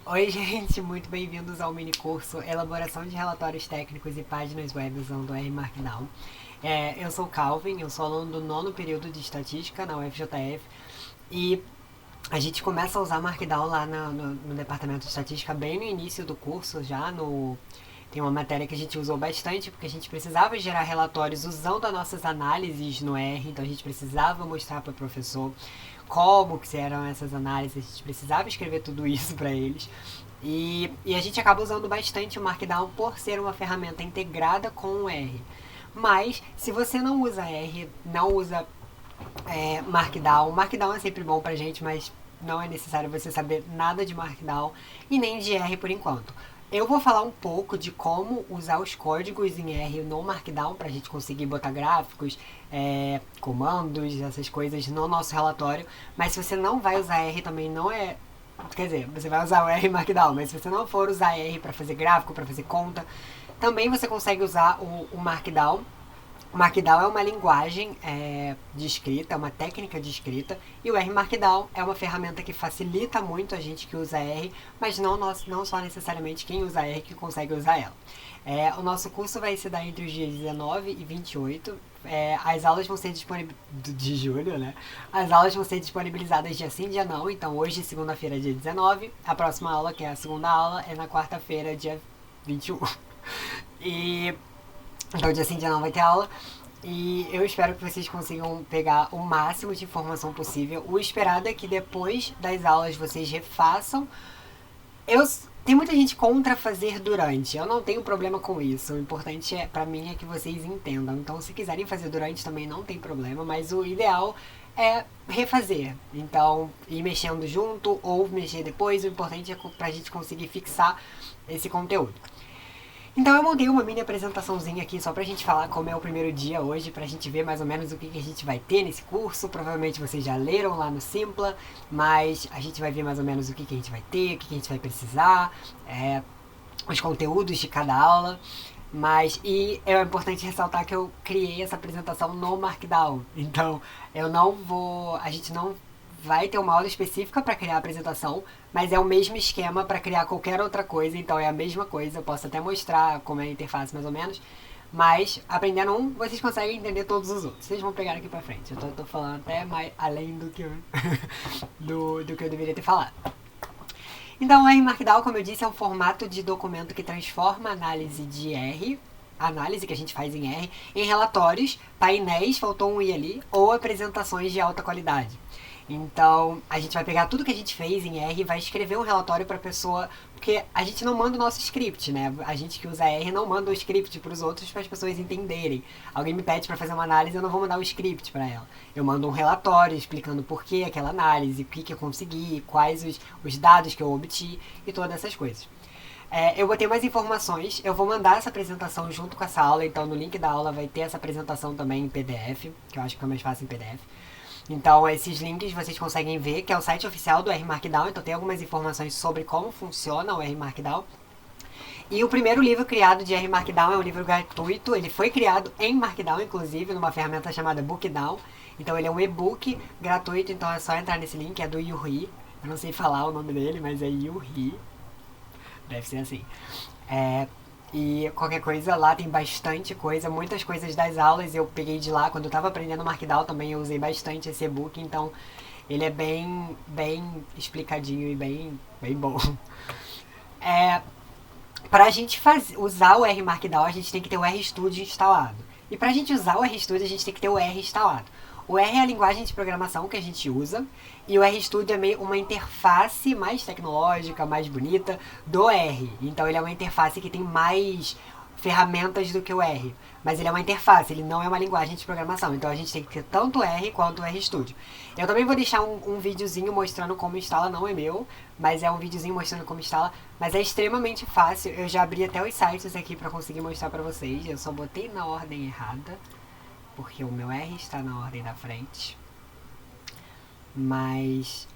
Oi, gente, muito bem-vindos ao mini curso Elaboração de Relatórios Técnicos e Páginas Web usando R Markdown. Eu sou o Calvin, eu sou aluno do nono período de Estatística na UFJF e a gente começa a usar Markdown lá no departamento de Estatística bem no início do curso, já no... Tem uma matéria que a gente usou bastante porque a gente precisava gerar relatórios usando as nossas análises no R, então a gente precisava mostrar para o professor como que eram essas análises, a gente precisava escrever tudo isso para eles. E a gente acaba usando bastante o Markdown por ser uma ferramenta integrada com o R. Mas, se você não usa R, não usa Markdown é sempre bom pra gente, mas não é necessário você saber nada de Markdown e nem de R por enquanto. Eu vou falar um pouco de como usar os códigos em R no Markdown para a gente conseguir botar gráficos, comandos, essas coisas no nosso relatório. Mas se você não vai usar R também não é... Quer dizer, você vai usar o R Markdown, mas se você não for usar R para fazer gráfico, para fazer conta, também você consegue usar o Markdown. O Markdown é uma linguagem de escrita, é uma técnica de escrita, e o R Markdown é uma ferramenta que facilita muito a gente que usa R, mas não só necessariamente quem usa R que consegue usar ela. O nosso curso vai se dar entre os dias 19 e 28. As aulas vão ser disponibilizadas de julho, né? As aulas vão ser disponibilizadas dia sim, dia não. Então hoje, segunda-feira, dia 19. A próxima aula, que é a segunda aula, é na quarta-feira, dia 21. E então dia sim, dia não vai ter aula. E eu espero que vocês consigam pegar o máximo de informação possível. O esperado é que depois das aulas vocês refaçam. Eu Tem muita gente contra fazer durante. Eu não tenho problema com isso. O importante para mim é que vocês entendam. Então, se quiserem fazer durante também não tem problema, mas o ideal é refazer. Então, ir mexendo junto ou mexer depois. O importante é pra gente conseguir fixar esse conteúdo. Então eu montei uma mini apresentaçãozinha aqui só pra gente falar como é o primeiro dia hoje, pra gente ver mais ou menos o que a gente vai ter nesse curso. Provavelmente vocês já leram lá no Simpla, mas a gente vai ver mais ou menos o que a gente vai ter, o que a gente vai precisar, os conteúdos de cada aula. É importante ressaltar que eu criei essa apresentação no Markdown. Então, a gente não vai ter uma aula específica para criar a apresentação, mas é o mesmo esquema para criar qualquer outra coisa, então é a mesma coisa. Eu posso até mostrar como é a interface mais ou menos, mas aprendendo um, vocês conseguem entender todos os outros. Vocês vão pegar aqui pra frente. Eu tô falando até mais além do que do que eu deveria ter falado. Então, o R Markdown, como eu disse, é um formato de documento que transforma a análise de R, a análise que a gente faz em R, em relatórios, painéis, faltou um I ali, ou apresentações de alta qualidade. Então, a gente vai pegar tudo que a gente fez em R e vai escrever um relatório para a pessoa, porque a gente não manda o nosso script, né? A gente que usa R não manda o script para os outros para as pessoas entenderem. Alguém me pede para fazer uma análise, eu não vou mandar o script para ela. Eu mando um relatório explicando por que aquela análise, o que eu consegui, quais os dados que eu obtive e todas essas coisas. Eu botei mais informações, eu vou mandar essa apresentação junto com essa aula, então no link da aula vai ter essa apresentação também em PDF, que eu acho que é mais fácil em PDF. Então, esses links vocês conseguem ver, que é o site oficial do R Markdown, então tem algumas informações sobre como funciona o R Markdown. E o primeiro livro criado de R Markdown é um livro gratuito, ele foi criado em Markdown, inclusive, numa ferramenta chamada Bookdown. Então ele é um e-book gratuito, então é só entrar nesse link, é do Yuri. Eu não sei falar o nome dele, mas é Yuri. Deve ser assim. E qualquer coisa, lá tem bastante coisa, muitas coisas das aulas eu peguei de lá. Quando eu tava aprendendo Markdown também eu usei bastante esse e-book, então ele é bem explicadinho e bem bom. Pra gente usar o R Markdown, a gente tem que ter o RStudio instalado. E pra gente usar o RStudio, a gente tem que ter o R instalado. O R é a linguagem de programação que a gente usa, e o RStudio é meio uma interface mais tecnológica, mais bonita do R. Então ele é uma interface que tem mais ferramentas do que o R. Mas ele é uma interface, ele não é uma linguagem de programação. Então a gente tem que ter tanto o R quanto o RStudio. Eu também vou deixar um videozinho mostrando como instala, não é meu, mas é um videozinho mostrando como instala. Mas é extremamente fácil, eu já abri até os sites aqui pra conseguir mostrar pra vocês. Eu só botei na ordem errada, porque o meu R está na ordem da frente. Mas...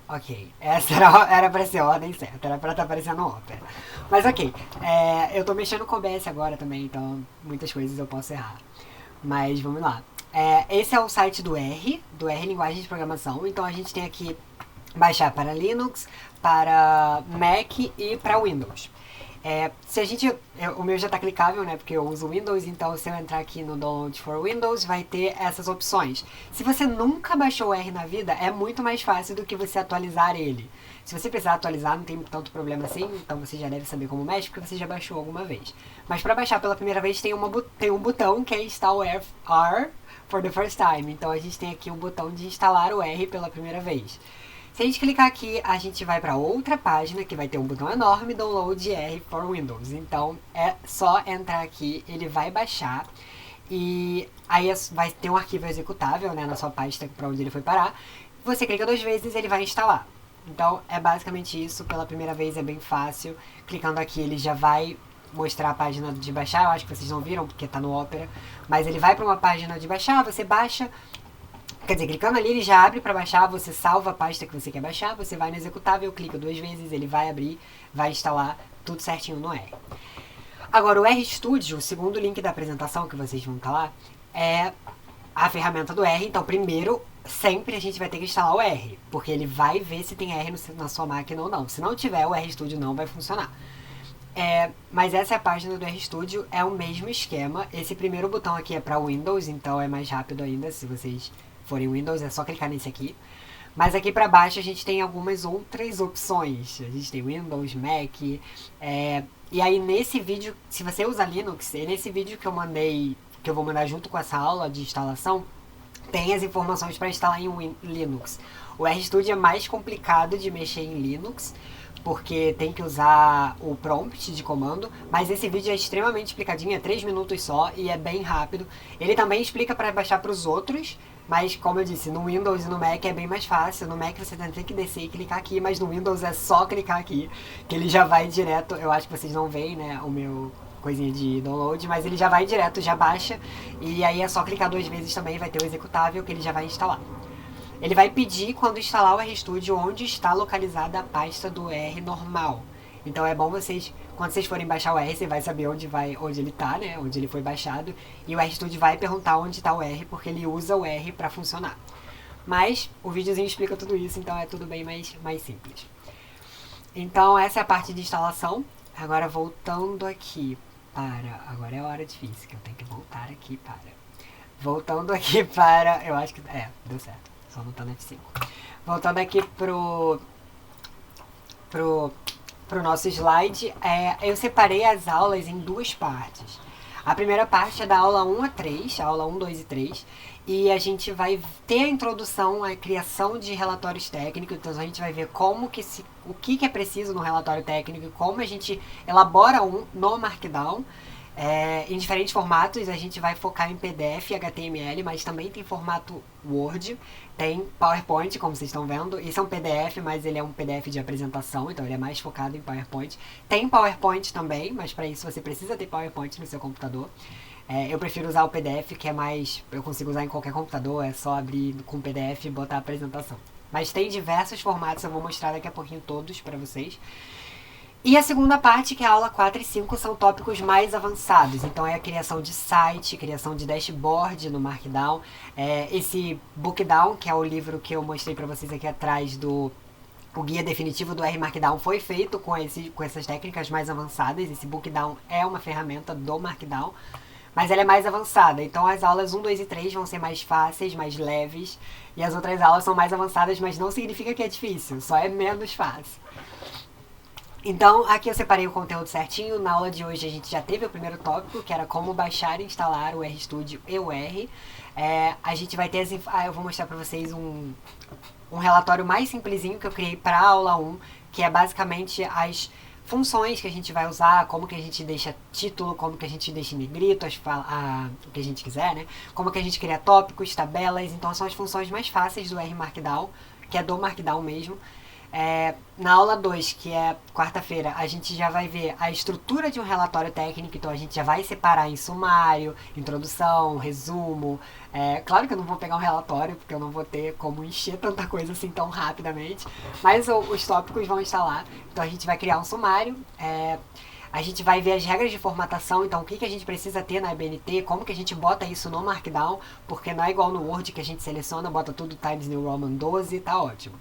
ok, essa era pra ser a ordem certa, era pra estar aparecendo Opera. Mas ok, eu tô mexendo com o OBS agora também, então muitas coisas eu posso errar. Mas vamos lá. Esse é o site do R Linguagem de Programação. Então a gente tem aqui baixar para Linux, para Mac e para Windows. Se a gente, o meu já está clicável, né, porque eu uso Windows, então se eu entrar aqui no Download for Windows, vai ter essas opções. Se você nunca baixou o R na vida, é muito mais fácil do que você atualizar ele. Se você precisar atualizar, não tem tanto problema assim, então você já deve saber como mexe, porque você já baixou alguma vez. Mas para baixar pela primeira vez, tem um botão que é Install R for the first time. Então a gente tem aqui o botão de instalar o R pela primeira vez. Se a gente clicar aqui, a gente vai para outra página que vai ter um botão enorme, Download R for Windows. Então é só entrar aqui, ele vai baixar e aí vai ter um arquivo executável, né, na sua pasta para onde ele foi parar. Você clica 2 vezes, ele vai instalar. Então é basicamente isso. Pela primeira vez é bem fácil. Clicando aqui, ele já vai mostrar a página de baixar. Eu acho que vocês não viram porque está no Opera, mas ele vai para uma página de baixar, você baixa. Quer dizer, clicando ali ele já abre para baixar, você salva a pasta que você quer baixar, você vai no executável, clica 2 vezes, ele vai abrir, vai instalar tudo certinho no R. Agora o RStudio, o segundo link da apresentação que vocês vão estar lá, é a ferramenta do R. Então primeiro, sempre a gente vai ter que instalar o R, porque ele vai ver se tem R na sua máquina ou não. Se não tiver, o RStudio não vai funcionar. Mas essa é a página do RStudio, é o mesmo esquema. Esse primeiro botão aqui é para Windows, então é mais rápido ainda. Se vocês forem Windows, é só clicar nesse aqui. Mas aqui para baixo a gente tem algumas outras opções. A gente tem Windows, Mac. E aí nesse vídeo, se você usa Linux, nesse vídeo que eu mandei, que eu vou mandar junto com essa aula de instalação, tem as informações para instalar em Linux. O RStudio é mais complicado de mexer em Linux, porque tem que usar o prompt de comando, mas esse vídeo é extremamente explicadinho, é 3 minutos só e é bem rápido. Ele também explica para baixar para os outros, mas como eu disse, no Windows e no Mac é bem mais fácil. No Mac você tem que descer e clicar aqui, mas no Windows é só clicar aqui, que ele já vai direto. Eu acho que vocês não veem, né, o meu coisinha de download, mas ele já vai direto, já baixa, e aí é só clicar 2 vezes também, vai ter o executável que ele já vai instalar. Ele vai pedir quando instalar o RStudio onde está localizada a pasta do R normal. Então é bom vocês, quando vocês forem baixar o R, você vai saber onde ele está, né? Onde ele foi baixado. E o RStudio vai perguntar onde está o R, porque ele usa o R para funcionar. Mas o videozinho explica tudo isso, então é tudo bem mais simples. Então essa é a parte de instalação. Agora voltando aqui para... Agora é a hora difícil, que eu tenho que voltar aqui para... Voltando aqui para... Eu acho que... deu certo. Só não tá no F5. Voltando aqui pro nosso slide, eu separei as aulas em 2 partes. A primeira parte é da aula 1 a 3, a aula 1, 2 e 3, e a gente vai ter a introdução à criação de relatórios técnicos. Então a gente vai ver o que é preciso no relatório técnico, como a gente elabora no Markdown. Em diferentes formatos, a gente vai focar em PDF e HTML, mas também tem formato Word, tem PowerPoint, como vocês estão vendo. Isso é um PDF, mas ele é um PDF de apresentação, então ele é mais focado em PowerPoint. Tem PowerPoint também, mas para isso você precisa ter PowerPoint no seu computador. Eu prefiro usar o PDF, que é mais... Eu consigo usar em qualquer computador, é só abrir com PDF e botar a apresentação. Mas tem diversos formatos, eu vou mostrar daqui a pouquinho todos para vocês. E a segunda parte, que é a aula 4 e 5, são tópicos mais avançados. Então é a criação de site, criação de dashboard no Markdown. Esse Bookdown, que é o livro que eu mostrei para vocês aqui atrás o guia definitivo do R Markdown, foi feito com essas técnicas mais avançadas. Esse Bookdown é uma ferramenta do Markdown, mas ela é mais avançada. Então as aulas 1, 2 e 3 vão ser mais fáceis, mais leves. E as outras aulas são mais avançadas, mas não significa que é difícil, só é menos fácil. Então, aqui eu separei o conteúdo certinho. Na aula de hoje a gente já teve o primeiro tópico, que era como baixar e instalar o RStudio e o R. A gente vai ter eu vou mostrar para vocês um relatório mais simplesinho que eu criei para a aula 1, que é basicamente as funções que a gente vai usar, como que a gente deixa título, como que a gente deixa em negrito, o que a gente quiser, né? Como que a gente cria tópicos, tabelas. Então são as funções mais fáceis do R Markdown, que é do Markdown mesmo. Na aula 2, que é quarta-feira, a gente já vai ver a estrutura de um relatório técnico. Então a gente já vai separar em sumário, introdução, resumo. Claro que eu não vou pegar um relatório, porque eu não vou ter como encher tanta coisa assim tão rapidamente, mas os tópicos vão estar lá. Então a gente vai criar um sumário. A gente vai ver as regras de formatação, então o que a gente precisa ter na ABNT, como que a gente bota isso no Markdown, porque não é igual no Word que a gente seleciona, bota tudo Times New Roman 12, tá ótimo.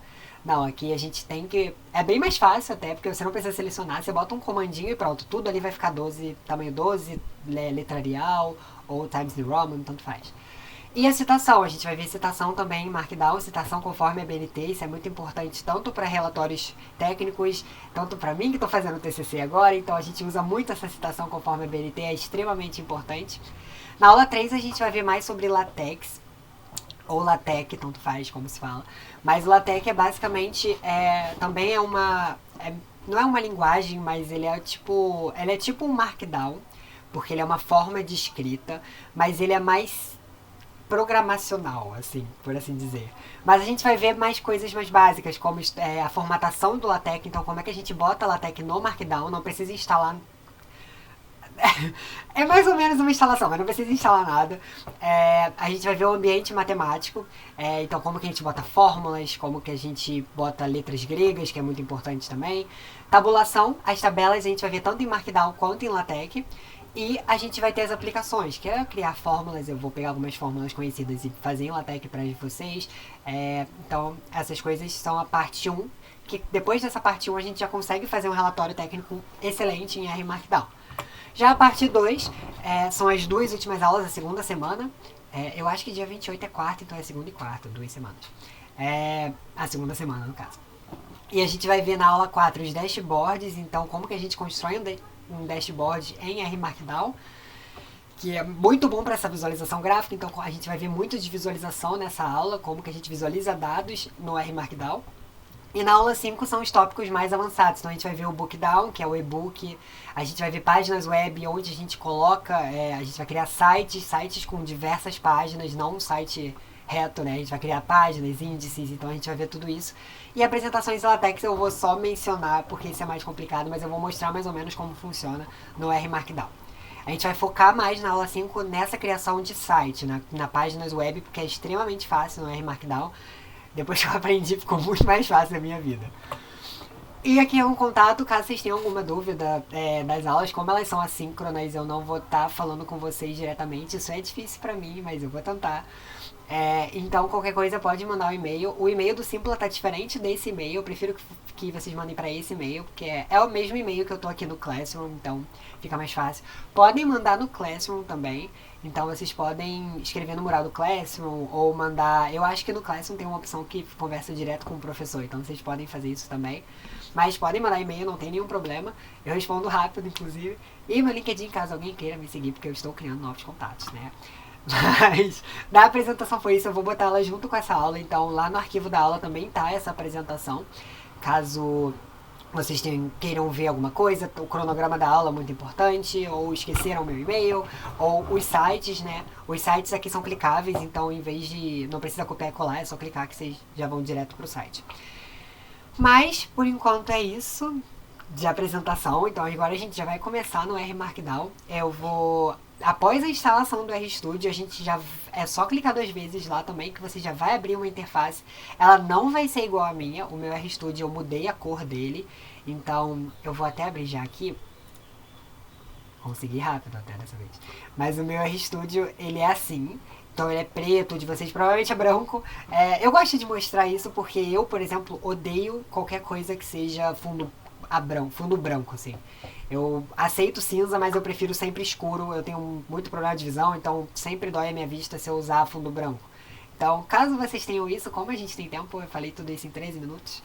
Não, aqui a gente tem que... É bem mais fácil até, porque você não precisa selecionar. Você bota um comandinho e pronto. Tudo ali vai ficar 12, tamanho 12, letra Arial ou Times New Roman, tanto faz. E a citação, a gente vai ver citação também em Markdown, citação conforme a BNT, isso é muito importante tanto para relatórios técnicos, tanto para mim que estou fazendo o TCC agora, então a gente usa muito essa citação conforme a BNT, é extremamente importante. Na aula 3 a gente vai ver mais sobre LaTeX, ou LaTeX, tanto faz como se fala, mas o LaTeX é basicamente, também é uma, não é uma linguagem, mas ele é tipo um Markdown, porque ele é uma forma de escrita, mas ele é mais programacional, assim, por assim dizer. Mas a gente vai ver mais coisas mais básicas, como a formatação do LaTeX, então como é que a gente bota LaTeX no Markdown, não precisa instalar... É mais ou menos uma instalação, mas não precisa instalar nada. A gente vai ver o ambiente matemático, então como que a gente bota fórmulas, como que a gente bota letras gregas, que é muito importante também. Tabulação, as tabelas a gente vai ver tanto em Markdown quanto em LaTeX. E a gente vai ter as aplicações, que é criar fórmulas. Eu vou pegar algumas fórmulas conhecidas e fazer em LaTeX para vocês. Então, essas coisas são a parte 1, que depois dessa parte 1 a gente já consegue fazer um relatório técnico excelente em R Markdown. Já a parte 2 são as duas últimas aulas da segunda semana. Eu acho que dia 28 é quarta, então é segunda e quarta, 2 semanas. A segunda semana, no caso. E a gente vai ver na aula 4 os dashboards, então como que a gente constrói um dashboard em R Markdown, que é muito bom para essa visualização gráfica, então a gente vai ver muito de visualização nessa aula, como que a gente visualiza dados no R Markdown. E na aula 5 são os tópicos mais avançados, então a gente vai ver o Bookdown, que é o e-book, a gente vai ver páginas web onde a gente coloca, a gente vai criar sites com diversas páginas, não um site reto, né? A gente vai criar páginas, índices, então a gente vai ver tudo isso. E apresentações em LaTeX eu vou só mencionar, porque isso é mais complicado, mas eu vou mostrar mais ou menos como funciona no R Markdown. A gente vai focar mais na aula 5 nessa criação de site, na páginas web, porque é extremamente fácil no R Markdown. Depois que eu aprendi, ficou muito mais fácil na minha vida. E aqui é um contato, caso vocês tenham alguma dúvida das aulas, como elas são assíncronas, eu não vou estar falando com vocês diretamente, isso é difícil pra mim, mas eu vou tentar. Então qualquer coisa pode mandar um e-mail. O e-mail do Simpla tá diferente desse e-mail, eu prefiro que vocês mandem para esse e-mail, porque é o mesmo e-mail que eu tô aqui no Classroom, então fica mais fácil. Podem mandar no Classroom também, então vocês podem escrever no mural do Classroom ou mandar... Eu acho que no Classroom tem uma opção que conversa direto com o professor, então vocês podem fazer isso também. Mas podem mandar e-mail, não tem nenhum problema. Eu respondo rápido, inclusive. E meu LinkedIn, caso alguém queira me seguir, porque eu estou criando novos contatos, né? Mas da apresentação foi isso, eu vou botar ela junto com essa aula, então lá no arquivo da aula também tá essa apresentação, caso vocês queiram ver alguma coisa, o cronograma da aula é muito importante, ou esqueceram meu e-mail, ou os sites, né? Os sites aqui são clicáveis, então em vez de... não precisa copiar e colar, é só clicar que vocês já vão direto pro site. Mas, por enquanto é isso de apresentação, então agora a gente já vai começar no R Markdown. Eu vou... Após a instalação do RStudio, a gente já... É só clicar 2 vezes lá também, que você já vai abrir uma interface. Ela não vai ser igual à minha, o meu RStudio eu mudei a cor dele. Então, eu vou até abrir já aqui. Consegui rápido até dessa vez. Mas o meu RStudio, ele é assim. Então ele é preto, o de vocês provavelmente é branco. Eu gosto de mostrar isso porque eu, por exemplo, odeio qualquer coisa que seja fundo branco, assim. Eu aceito cinza, mas eu prefiro sempre escuro. Eu tenho muito problema de visão, então sempre dói a minha vista se eu usar fundo branco. Então, caso vocês tenham isso, como a gente tem tempo, eu falei tudo isso em 13 minutos,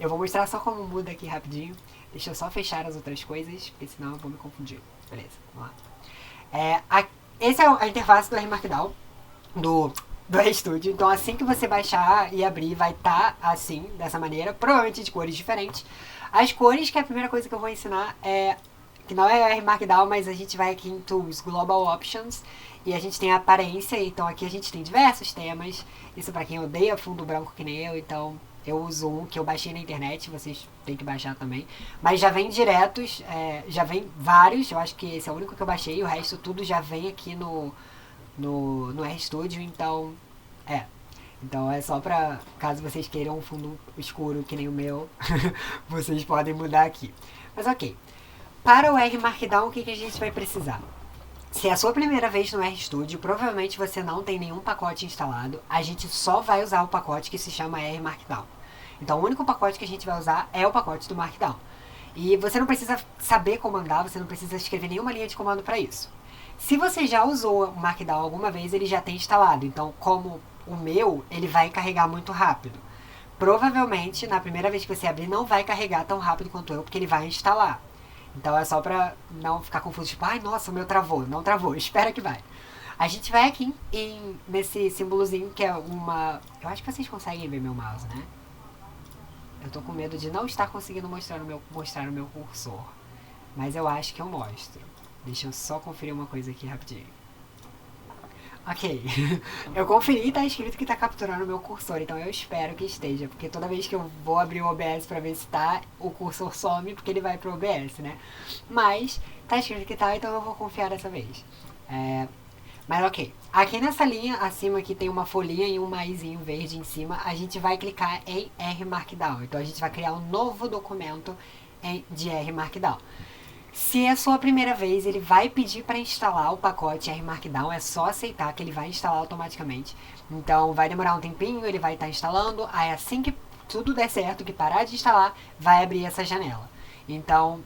eu vou mostrar só como muda aqui rapidinho. Deixa eu só fechar as outras coisas, porque senão eu vou me confundir. Beleza, vamos lá. Essa é a interface do RMarkdown, do RStudio. Então assim que você baixar e abrir, vai estar assim, dessa maneira, provavelmente de cores diferentes. As cores, que é a primeira coisa que eu vou ensinar, que não é RMarkdown, mas a gente vai aqui em Tools, Global Options, e a gente tem a aparência, então aqui a gente tem diversos temas. Isso pra quem odeia fundo branco que nem eu, então eu uso um que eu baixei na internet, vocês têm que baixar também. Mas já vem diretos, já vem vários, eu acho que esse é o único que eu baixei, o resto tudo já vem aqui no RStudio, então Então é só pra, caso vocês queiram um fundo escuro que nem o meu, vocês podem mudar aqui. Mas ok, para o R Markdown o que a gente vai precisar? Se é a sua primeira vez no RStudio, provavelmente você não tem nenhum pacote instalado, a gente só vai usar o pacote que se chama R Markdown. Então o único pacote que a gente vai usar é o pacote do Markdown. E você não precisa saber comandar, você não precisa escrever nenhuma linha de comando para isso. Se você já usou o Markdown alguma vez, ele já tem instalado. Então, como o meu, ele vai carregar muito rápido. Provavelmente, na primeira vez que você abrir, não vai carregar tão rápido quanto eu, porque ele vai instalar. Então é só pra não ficar confuso, tipo, ai, nossa, o meu travou. Não travou, espera que vai. A gente vai aqui nesse símbolozinho que é uma... Eu acho que vocês conseguem ver meu mouse, né? Eu tô com medo de não estar conseguindo mostrar o meu cursor. Mas eu acho que eu mostro. Deixa eu só conferir uma coisa aqui rapidinho. Ok. Eu conferi e tá escrito que tá capturando o meu cursor, então eu espero que esteja, porque toda vez que eu vou abrir o OBS pra ver se tá, o cursor some porque ele vai pro OBS, né? Mas tá escrito que tá, então eu vou confiar dessa vez. Mas ok. Aqui nessa linha acima aqui tem uma folhinha e um maisinho verde em cima. A gente vai clicar em R Markdown. Então a gente vai criar um novo documento de R Markdown. Se é a sua primeira vez, ele vai pedir para instalar o pacote R Markdown. É só aceitar que ele vai instalar automaticamente. Então vai demorar um tempinho, ele vai estar instalando. Aí assim que tudo der certo, que parar de instalar, vai abrir essa janela. Então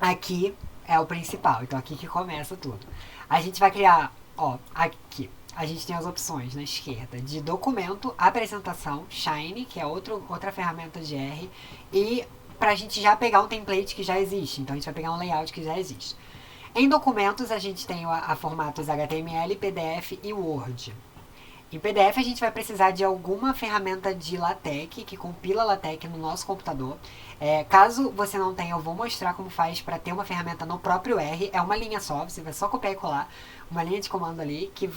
aqui é o principal. Então aqui que começa tudo. A gente vai criar... Ó, aqui a gente tem as opções na esquerda de documento, apresentação, Shine, que é outra ferramenta de R, e pra gente já pegar um template que já existe. Então a gente vai pegar um layout que já existe. Em documentos a gente tem a formatos HTML, PDF e Word. Em PDF a gente vai precisar de alguma ferramenta de LaTeX, que compila LaTeX no nosso computador. Caso você não tenha, eu vou mostrar como faz para ter uma ferramenta no próprio R. É uma linha só, você vai só copiar e colar uma linha de comando ali que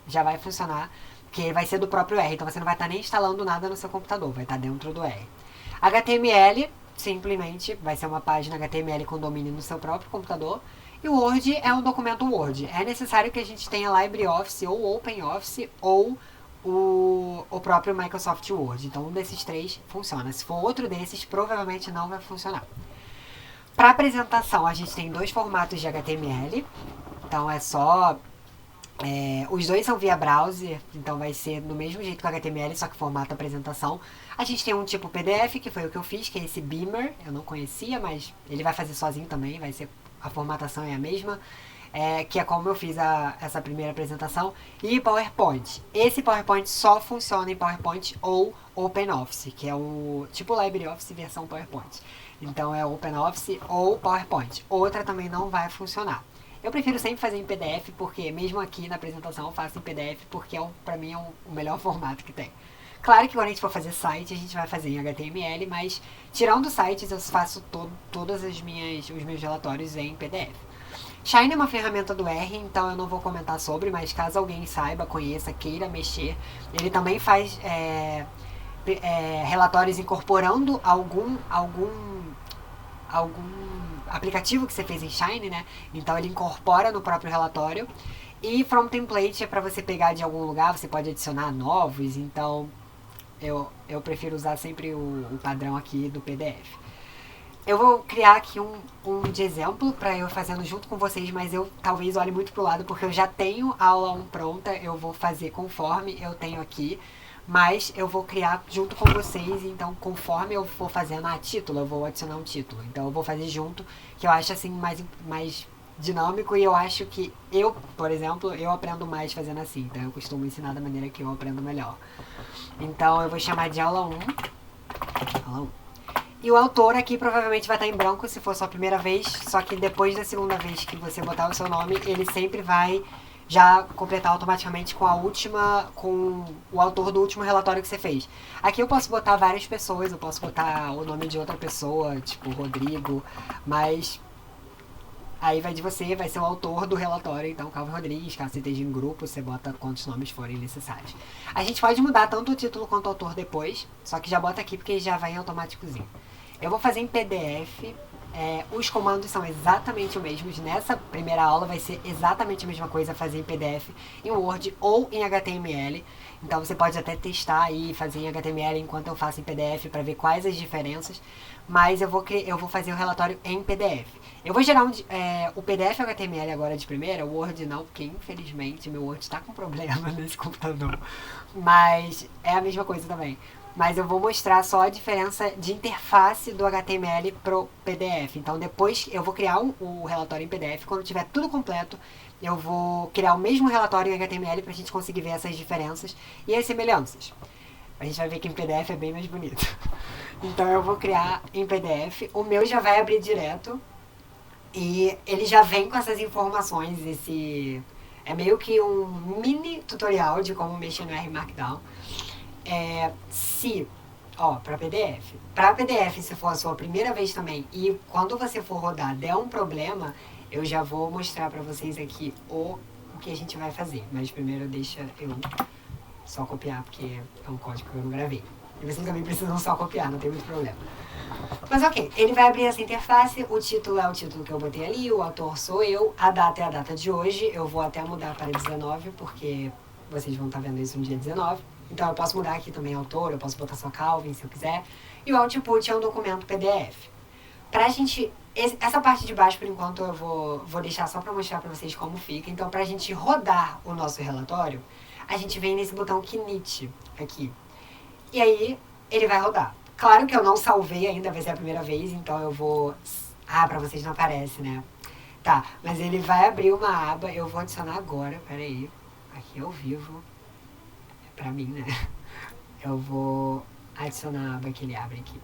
já vai funcionar, que vai ser do próprio R. Então você não vai estar nem instalando nada no seu computador, vai estar dentro do R. HTML, simplesmente, vai ser uma página HTML com domínio no seu próprio computador. E o Word é um documento Word. É necessário que a gente tenha LibreOffice ou OpenOffice ou o próprio Microsoft Word. Então um desses três funciona. Se for outro desses, provavelmente não vai funcionar. Para apresentação, a gente tem dois formatos de HTML. Então é só... os dois são via browser, então vai ser do mesmo jeito que o HTML, só que formato apresentação. A gente tem um tipo PDF, que foi o que eu fiz, que é esse Beamer. Eu não conhecia, mas ele vai fazer sozinho também, vai ser... A formatação é a mesma, que é como eu fiz essa primeira apresentação. E PowerPoint. Esse PowerPoint só funciona em PowerPoint ou OpenOffice, que é o tipo LibreOffice versão PowerPoint. Então é OpenOffice ou PowerPoint. Outra também não vai funcionar. Eu prefiro sempre fazer em PDF, porque mesmo aqui na apresentação eu faço em PDF, porque pra mim é o melhor formato que tem. Claro que quando a gente for fazer site, a gente vai fazer em HTML, mas tirando sites, eu faço todos os meus relatórios em PDF. Shine é uma ferramenta do R, então eu não vou comentar sobre, mas caso alguém saiba, conheça, queira mexer, ele também faz relatórios incorporando algum aplicativo que você fez em Shine, né? Então ele incorpora no próprio relatório. E From Template é para você pegar de algum lugar, você pode adicionar novos, então... Eu prefiro usar sempre o padrão aqui do PDF. Eu vou criar aqui um de exemplo para eu fazendo junto com vocês, mas eu talvez olhe muito pro lado porque eu já tenho a aula 1 pronta, eu vou fazer conforme eu tenho aqui, mas eu vou criar junto com vocês, então conforme eu for fazendo título, eu vou adicionar um título. Então eu vou fazer junto, que eu acho assim mais dinâmico e eu acho que eu, por exemplo, eu aprendo mais fazendo assim, então eu costumo ensinar da maneira que eu aprendo melhor. Então eu vou chamar de aula 1. Aula 1. E o autor aqui provavelmente vai estar em branco se for sua primeira vez, só que depois da segunda vez que você botar o seu nome, ele sempre vai já completar automaticamente com o autor do último relatório que você fez. Aqui eu posso botar várias pessoas, eu posso botar o nome de outra pessoa, tipo Rodrigo, mas... Aí vai de você, vai ser o autor do relatório, então Calvin Rodrigues, caso você esteja em grupo, você bota quantos nomes forem necessários. A gente pode mudar tanto o título quanto o autor depois, só que já bota aqui porque já vai em automáticozinho. Eu vou fazer em PDF, Os comandos são exatamente os mesmos. Nessa primeira aula vai ser exatamente a mesma coisa fazer em PDF, em Word ou em HTML. Então você pode até testar aí, fazer em HTML enquanto eu faço em PDF para ver quais as diferenças. Mas eu vou fazer o relatório em PDF. Eu vou gerar o PDF e o HTML agora de primeira, o Word não, porque infelizmente meu Word está com problema nesse computador. Mas é a mesma coisa também. Mas eu vou mostrar só a diferença de interface do HTML pro PDF. Então depois eu vou criar o relatório em PDF. Quando tiver tudo completo, eu vou criar o mesmo relatório em HTML pra gente conseguir ver essas diferenças e as semelhanças. A gente vai ver que em PDF é bem mais bonito. Então eu vou criar em PDF. O meu já vai abrir direto. E ele já vem com essas informações. É meio que um mini tutorial de como mexer no R Markdown. Para PDF. Para PDF, se for a sua primeira vez também, e quando você for rodar der um problema, eu já vou mostrar para vocês aqui o que a gente vai fazer. Mas primeiro deixa eu só copiar, porque é um código que eu não gravei. E vocês também precisam só copiar, não tem muito problema. Mas ok, ele vai abrir essa interface, o título é o título que eu botei ali, o autor sou eu, a data é a data de hoje, eu vou até mudar para 19, porque vocês vão estar vendo isso no dia 19. Então eu posso mudar aqui também autor, eu posso botar só Calvin se eu quiser. E o output é um documento PDF. Pra gente, essa parte de baixo por enquanto eu vou deixar só pra mostrar pra vocês como fica. Então pra gente rodar o nosso relatório, a gente vem nesse botão Knit aqui. E aí ele vai rodar. Claro que eu não salvei ainda, vai ser a primeira vez, então eu vou... pra vocês não aparece, né? Tá, mas ele vai abrir uma aba, eu vou adicionar agora, peraí. Aqui ao vivo. Pra mim, né? Eu vou adicionar a aba que ele abre aqui.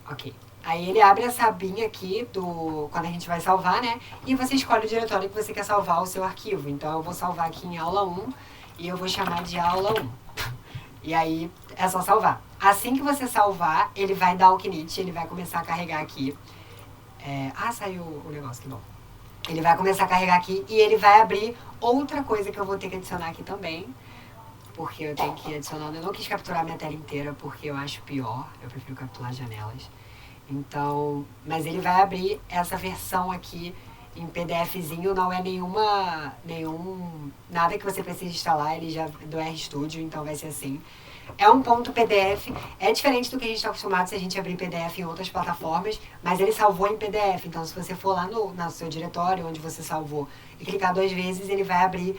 Ok. Aí ele abre essa abinha aqui quando a gente vai salvar, né? E você escolhe o diretório que você quer salvar o seu arquivo. Então eu vou salvar aqui em aula 1 e eu vou chamar de aula 1. E aí é só salvar. Assim que você salvar, ele vai dar o Knit, ele vai começar a carregar aqui. Saiu o negócio, que bom. Ele vai começar a carregar aqui e ele vai abrir outra coisa que eu vou ter que adicionar aqui também. Porque eu tenho que adicionar... Eu não quis capturar minha tela inteira porque eu acho pior. Eu prefiro capturar janelas. Então... Mas ele vai abrir essa versão aqui em PDFzinho. Não é nada que você precise instalar. Ele já do RStudio, então vai ser assim. É um ponto PDF, é diferente do que a gente está acostumado se a gente abrir PDF em outras plataformas, mas ele salvou em PDF, então se você for lá no seu diretório, onde você salvou, e clicar 2 vezes, ele vai abrir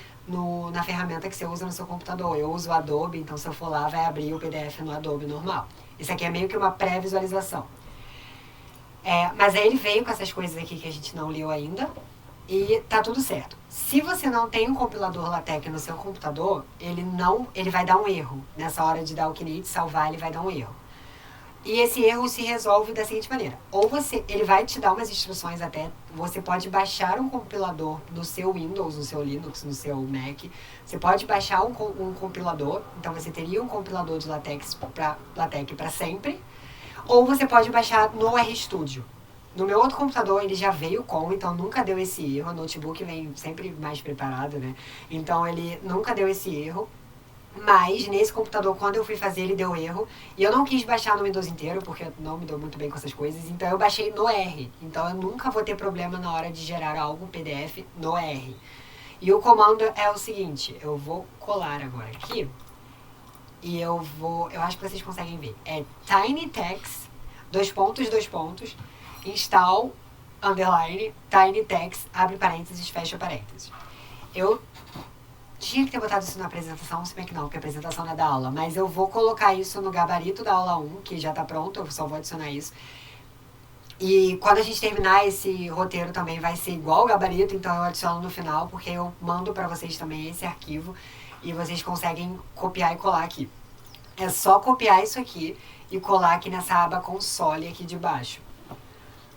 na ferramenta que você usa no seu computador. Eu uso o Adobe, então se eu for lá, vai abrir o PDF no Adobe normal. Isso aqui é meio que uma pré-visualização. Mas aí ele veio com essas coisas aqui que a gente não leu ainda, e tá tudo certo. Se você não tem um compilador LaTeX no seu computador, ele vai dar um erro. Nessa hora de dar o Knit, salvar, ele vai dar um erro. E esse erro se resolve da seguinte maneira. Ele vai te dar umas instruções até, você pode baixar um compilador no seu Windows, no seu Linux, no seu Mac. Você pode baixar um compilador, então você teria um compilador de LaTeX para sempre. Ou você pode baixar no RStudio. No meu outro computador ele já veio com, então nunca deu esse erro. O notebook vem sempre mais preparado, né? Então ele nunca deu esse erro. Mas nesse computador, quando eu fui fazer, ele deu erro. E eu não quis baixar no Windows inteiro, porque eu não me dou muito bem com essas coisas. Então eu baixei no R. Então eu nunca vou ter problema na hora de gerar algo PDF no R. E o comando é o seguinte. Eu vou colar agora aqui. E eu acho que vocês conseguem ver. É tinytext, install, underline, tinytext, abre parênteses, fecha parênteses. Eu tinha que ter botado isso na apresentação, se bem que não, porque a apresentação não é da aula. Mas eu vou colocar isso no gabarito da aula 1, que já tá pronto, eu só vou adicionar isso. E quando a gente terminar esse roteiro também vai ser igual o gabarito, então eu adiciono no final, porque eu mando pra vocês também esse arquivo e vocês conseguem copiar e colar aqui. É só copiar isso aqui e colar aqui nessa aba console aqui de baixo.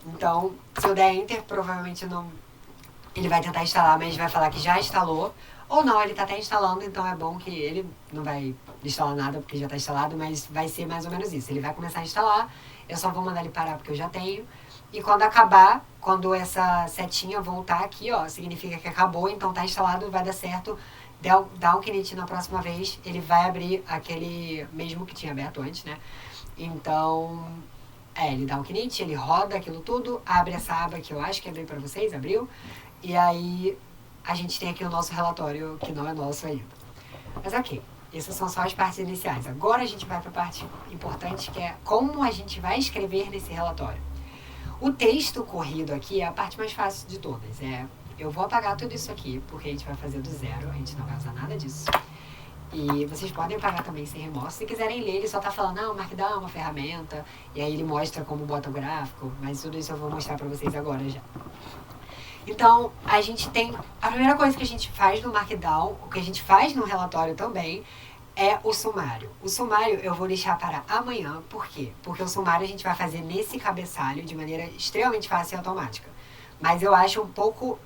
Então, se eu der Enter, provavelmente não... Ele vai tentar instalar, mas vai falar que já instalou. Ou não, ele tá até instalando, então é bom que ele não vai instalar nada porque já tá instalado, mas vai ser mais ou menos isso. Ele vai começar a instalar, eu só vou mandar ele parar porque eu já tenho. E quando acabar, quando essa setinha voltar aqui, ó, significa que acabou, então tá instalado, vai dar certo. Dá um Knit na próxima vez, ele vai abrir aquele mesmo que tinha aberto antes, né? Então, Ele dá um knit, ele roda aquilo tudo, abre essa aba que eu acho que abriu pra vocês, abriu. E aí a gente tem aqui o nosso relatório, que não é nosso ainda. Mas ok, essas são só as partes iniciais. Agora a gente vai pra parte importante, que é como a gente vai escrever nesse relatório. O texto corrido aqui é a parte mais fácil de todas. Eu vou apagar tudo isso aqui, porque a gente vai fazer do zero, a gente não vai usar nada disso. E vocês podem apagar também sem remorso. Se quiserem ler, ele só tá falando, não, o Markdown é uma ferramenta, e aí ele mostra como bota o gráfico, mas tudo isso eu vou mostrar pra vocês agora já. Então, a gente tem... A primeira coisa que a gente faz no Markdown, o que a gente faz no relatório também, é o sumário. O sumário eu vou deixar para amanhã, por quê? Porque o sumário a gente vai fazer nesse cabeçalho de maneira extremamente fácil e automática. Mas eu acho um pouco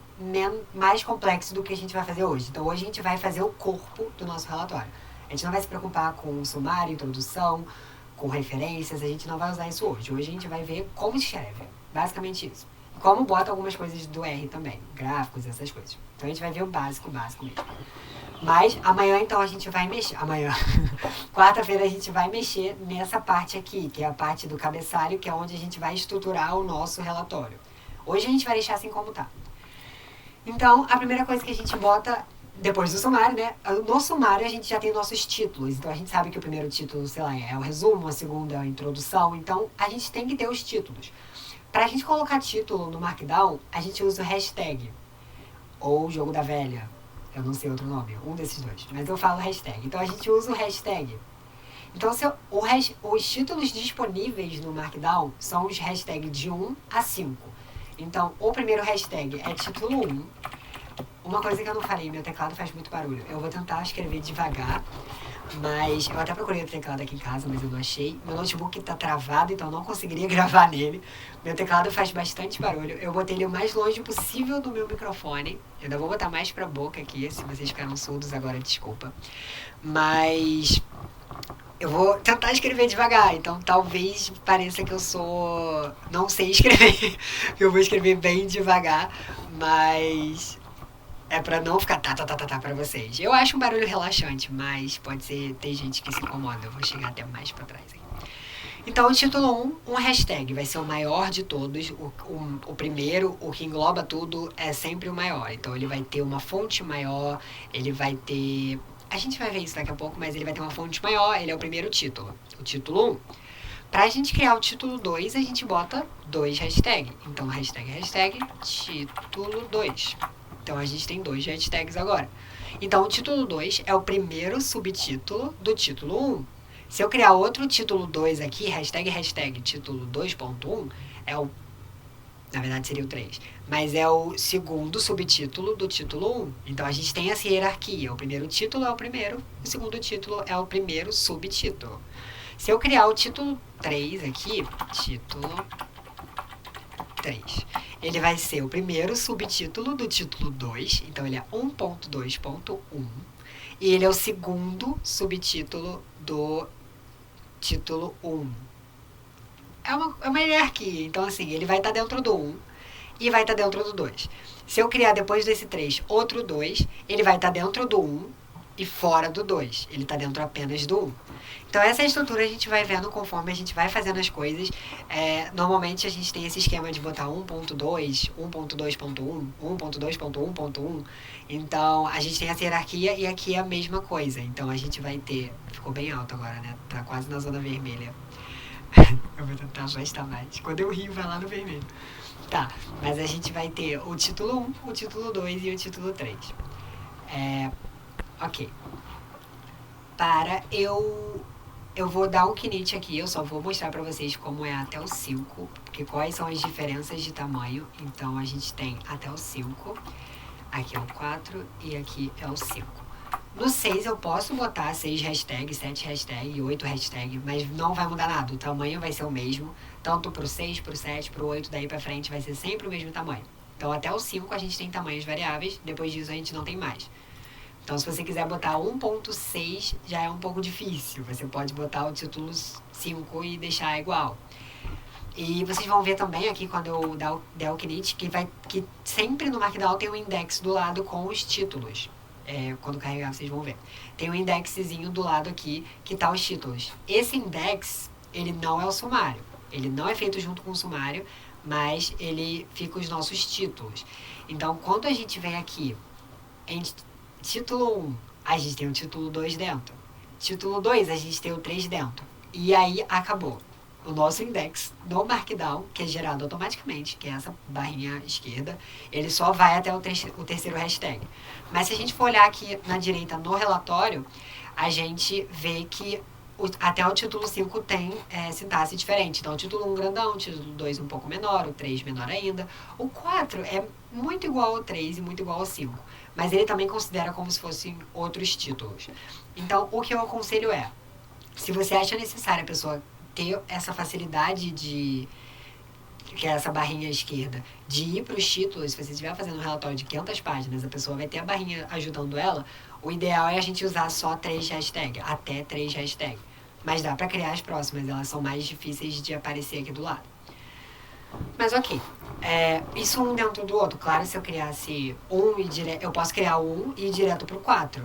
mais complexo do que a gente vai fazer hoje. Então hoje a gente vai fazer o corpo do nosso relatório. A gente não vai se preocupar com o sumário, introdução, com referências, a gente não vai usar isso hoje. Hoje a gente vai ver como escreve, basicamente isso. Como bota algumas coisas do R também, gráficos, essas coisas. Então a gente vai ver o básico mesmo. Mas amanhã então a gente vai mexer, quarta-feira a gente vai mexer nessa parte aqui, que é a parte do cabeçalho, que é onde a gente vai estruturar o nosso relatório. Hoje a gente vai deixar assim como tá. Então, a primeira coisa que a gente bota, depois do sumário, né? No sumário a gente já tem nossos títulos. Então a gente sabe que o primeiro título, sei lá, é o resumo, a segunda é a introdução. Então a gente tem que ter os títulos. Pra gente colocar título no Markdown, a gente usa o hashtag. Ou jogo da velha. Eu não sei outro nome, um desses dois. Mas eu falo hashtag. Então a gente usa o hashtag. Então os títulos disponíveis no Markdown são os hashtags de 1 a 5. Então, o primeiro hashtag é título 1. Uma coisa que eu não falei, meu teclado faz muito barulho. Eu vou tentar escrever devagar, mas eu até procurei o teclado aqui em casa, mas eu não achei. Meu notebook tá travado, então eu não conseguiria gravar nele. Meu teclado faz bastante barulho. Eu botei ele o mais longe possível do meu microfone. Eu ainda vou botar mais pra boca aqui, se vocês ficaram surdos agora, desculpa. Mas eu vou tentar escrever devagar, então talvez pareça que eu não sei escrever, que eu vou escrever bem devagar, mas é pra não ficar tá pra vocês. Eu acho um barulho relaxante, mas pode ser, tem gente que se incomoda, eu vou chegar até mais pra trás aí. Então, o título 1, um hashtag, vai ser o maior de todos, o primeiro, o que engloba tudo, é sempre o maior. Então, ele vai ter uma fonte maior, ele vai ter... A gente vai ver isso daqui a pouco, mas ele vai ter uma fonte maior, ele é o primeiro título, o título 1. Pra gente criar o título 2, a gente bota 2 hashtags. Então, hashtag título 2. Então, a gente tem 2 hashtags agora. Então, o título 2 é o primeiro subtítulo do título 1. Se eu criar outro título 2 aqui, hashtag título 2.1, é o... Na verdade seria o 3. Mas é o segundo subtítulo do título 1. Então a gente tem essa hierarquia. O primeiro título é o primeiro, o segundo título é o primeiro subtítulo. Se eu criar o título 3 aqui, título 3, ele vai ser o primeiro subtítulo do título 2. Então ele é 1.2.1. E ele é o segundo subtítulo do título 1. É uma hierarquia. Então, assim, ele vai estar dentro do 1 e vai estar dentro do 2. Se eu criar depois desse 3 outro 2, ele vai estar dentro do 1 e fora do 2. Ele está dentro apenas do 1. Então, essa estrutura a gente vai vendo conforme a gente vai fazendo as coisas. Normalmente, a gente tem esse esquema de botar 1.2, 1.2.1, 1.2.1.1. Então, a gente tem essa hierarquia e aqui é a mesma coisa. Então, a gente vai ter... Ficou bem alto agora, né? Tá quase na zona vermelha. Eu vou tentar afastar mais. Quando eu rio, vai lá no vermelho. Tá, mas a gente vai ter o título 1, o título 2 e o título 3. Ok. Eu vou dar um knit aqui, eu só vou mostrar pra vocês como é até o 5, porque quais são as diferenças de tamanho. Então, a gente tem até o 5, aqui é o 4 e aqui é o 5. No 6 eu posso botar 6 hashtags, 7 hashtags, 8 hashtags, mas não vai mudar nada, o tamanho vai ser o mesmo, tanto pro 6, pro 7, pro 8, daí pra frente vai ser sempre o mesmo tamanho. Então até o 5 a gente tem tamanhos variáveis, depois disso a gente não tem mais. Então se você quiser botar 1.6 já é um pouco difícil, você pode botar o título 5 e deixar igual. E vocês vão ver também aqui quando eu der o knit, que sempre no Markdown tem um index do lado com os títulos. Quando carregar vocês vão ver. Tem um indexzinho do lado aqui que tá os títulos. Esse index, ele não é o sumário. Ele não é feito junto com o sumário, mas ele fica os nossos títulos. Então, quando a gente vem aqui em título 1, a gente tem o título 2 dentro. Título 2, a gente tem o 3 dentro. E aí, acabou. O nosso index no Markdown, que é gerado automaticamente, que é essa barrinha esquerda, ele só vai até o terceiro hashtag. Mas se a gente for olhar aqui na direita no relatório, a gente vê que até o título 5 tem sintaxe diferente. Então, o título 1 grandão, o título 2 um pouco menor, o 3 menor ainda. O 4 é muito igual ao 3 e muito igual ao 5. Mas ele também considera como se fossem outros títulos. Então, o que eu aconselho é, se você acha necessário a pessoa ter essa facilidade de, que é essa barrinha à esquerda, de ir para os títulos, se você estiver fazendo um relatório de 500 páginas, a pessoa vai ter a barrinha ajudando ela, o ideal é a gente usar só 3 hashtags, até 3 hashtags. Mas dá para criar as próximas, elas são mais difíceis de aparecer aqui do lado. Mas ok, isso um dentro do outro. Claro, se eu criasse um e eu posso criar um e ir direto para o 4.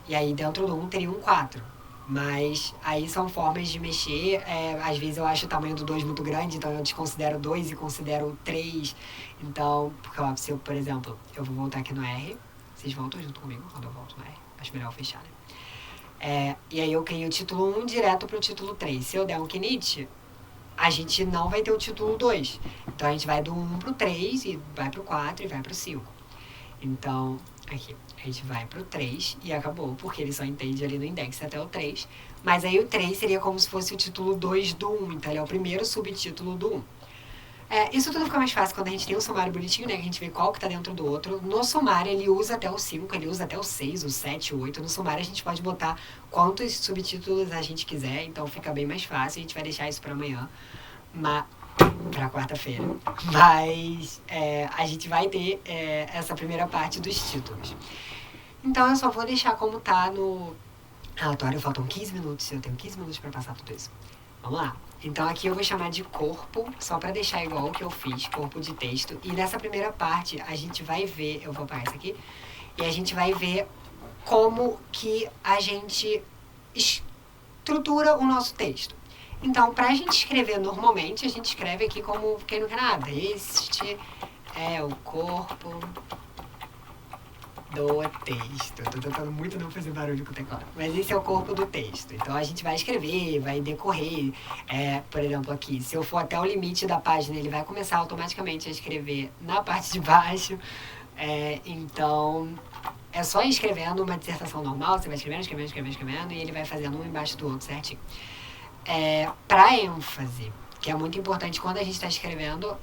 E aí dentro do 1 teria um 4. Mas aí são formas de mexer. Às vezes eu acho o tamanho do 2 muito grande, então eu desconsidero 2 e considero 3. Então, porque ó, se eu, por exemplo, eu vou voltar aqui no R. Vocês voltam junto comigo quando eu volto no R. Acho melhor eu fechar, né? E aí eu crio o título 1 direto para o título 3. Se eu der um init, a gente não vai ter o título 2. Então a gente vai do 1 pro 3 e vai pro 4 e vai pro 5. Então, aqui, a gente vai pro 3 e acabou, porque ele só entende ali no index até o 3. Mas aí o 3 seria como se fosse o título 2 do 1, então ele é o primeiro subtítulo do 1. Isso tudo fica mais fácil quando a gente tem um sumário bonitinho, né? Que a gente vê qual que tá dentro do outro. No sumário ele usa até o 5, ele usa até o 6, o 7, o 8. No sumário a gente pode botar quantos subtítulos a gente quiser, então fica bem mais fácil. A gente vai deixar isso pra amanhã, pra quarta-feira. Mas a gente vai ter essa primeira parte dos títulos. Então eu só vou deixar como tá no relatório. Faltam 15 minutos, eu tenho 15 minutos pra passar tudo isso. Vamos lá. Então aqui eu vou chamar de corpo, só para deixar igual o que eu fiz, corpo de texto. E nessa primeira parte a gente vai ver, eu vou apagar isso aqui, e a gente vai ver como que a gente estrutura o nosso texto. Então, para a gente escrever normalmente, a gente escreve aqui como quem não quer nada. Este é o corpo do texto. Tô tentando muito não fazer barulho com o teclado. Mas esse é o corpo do texto. Então a gente vai escrever, vai decorrer. Por exemplo, aqui, se eu for até o limite da página, ele vai começar automaticamente a escrever na parte de baixo. Então, é só ir escrevendo uma dissertação normal. Você vai escrevendo, e ele vai fazendo um embaixo do outro certinho. Para ênfase, que é muito importante quando a gente está escrevendo,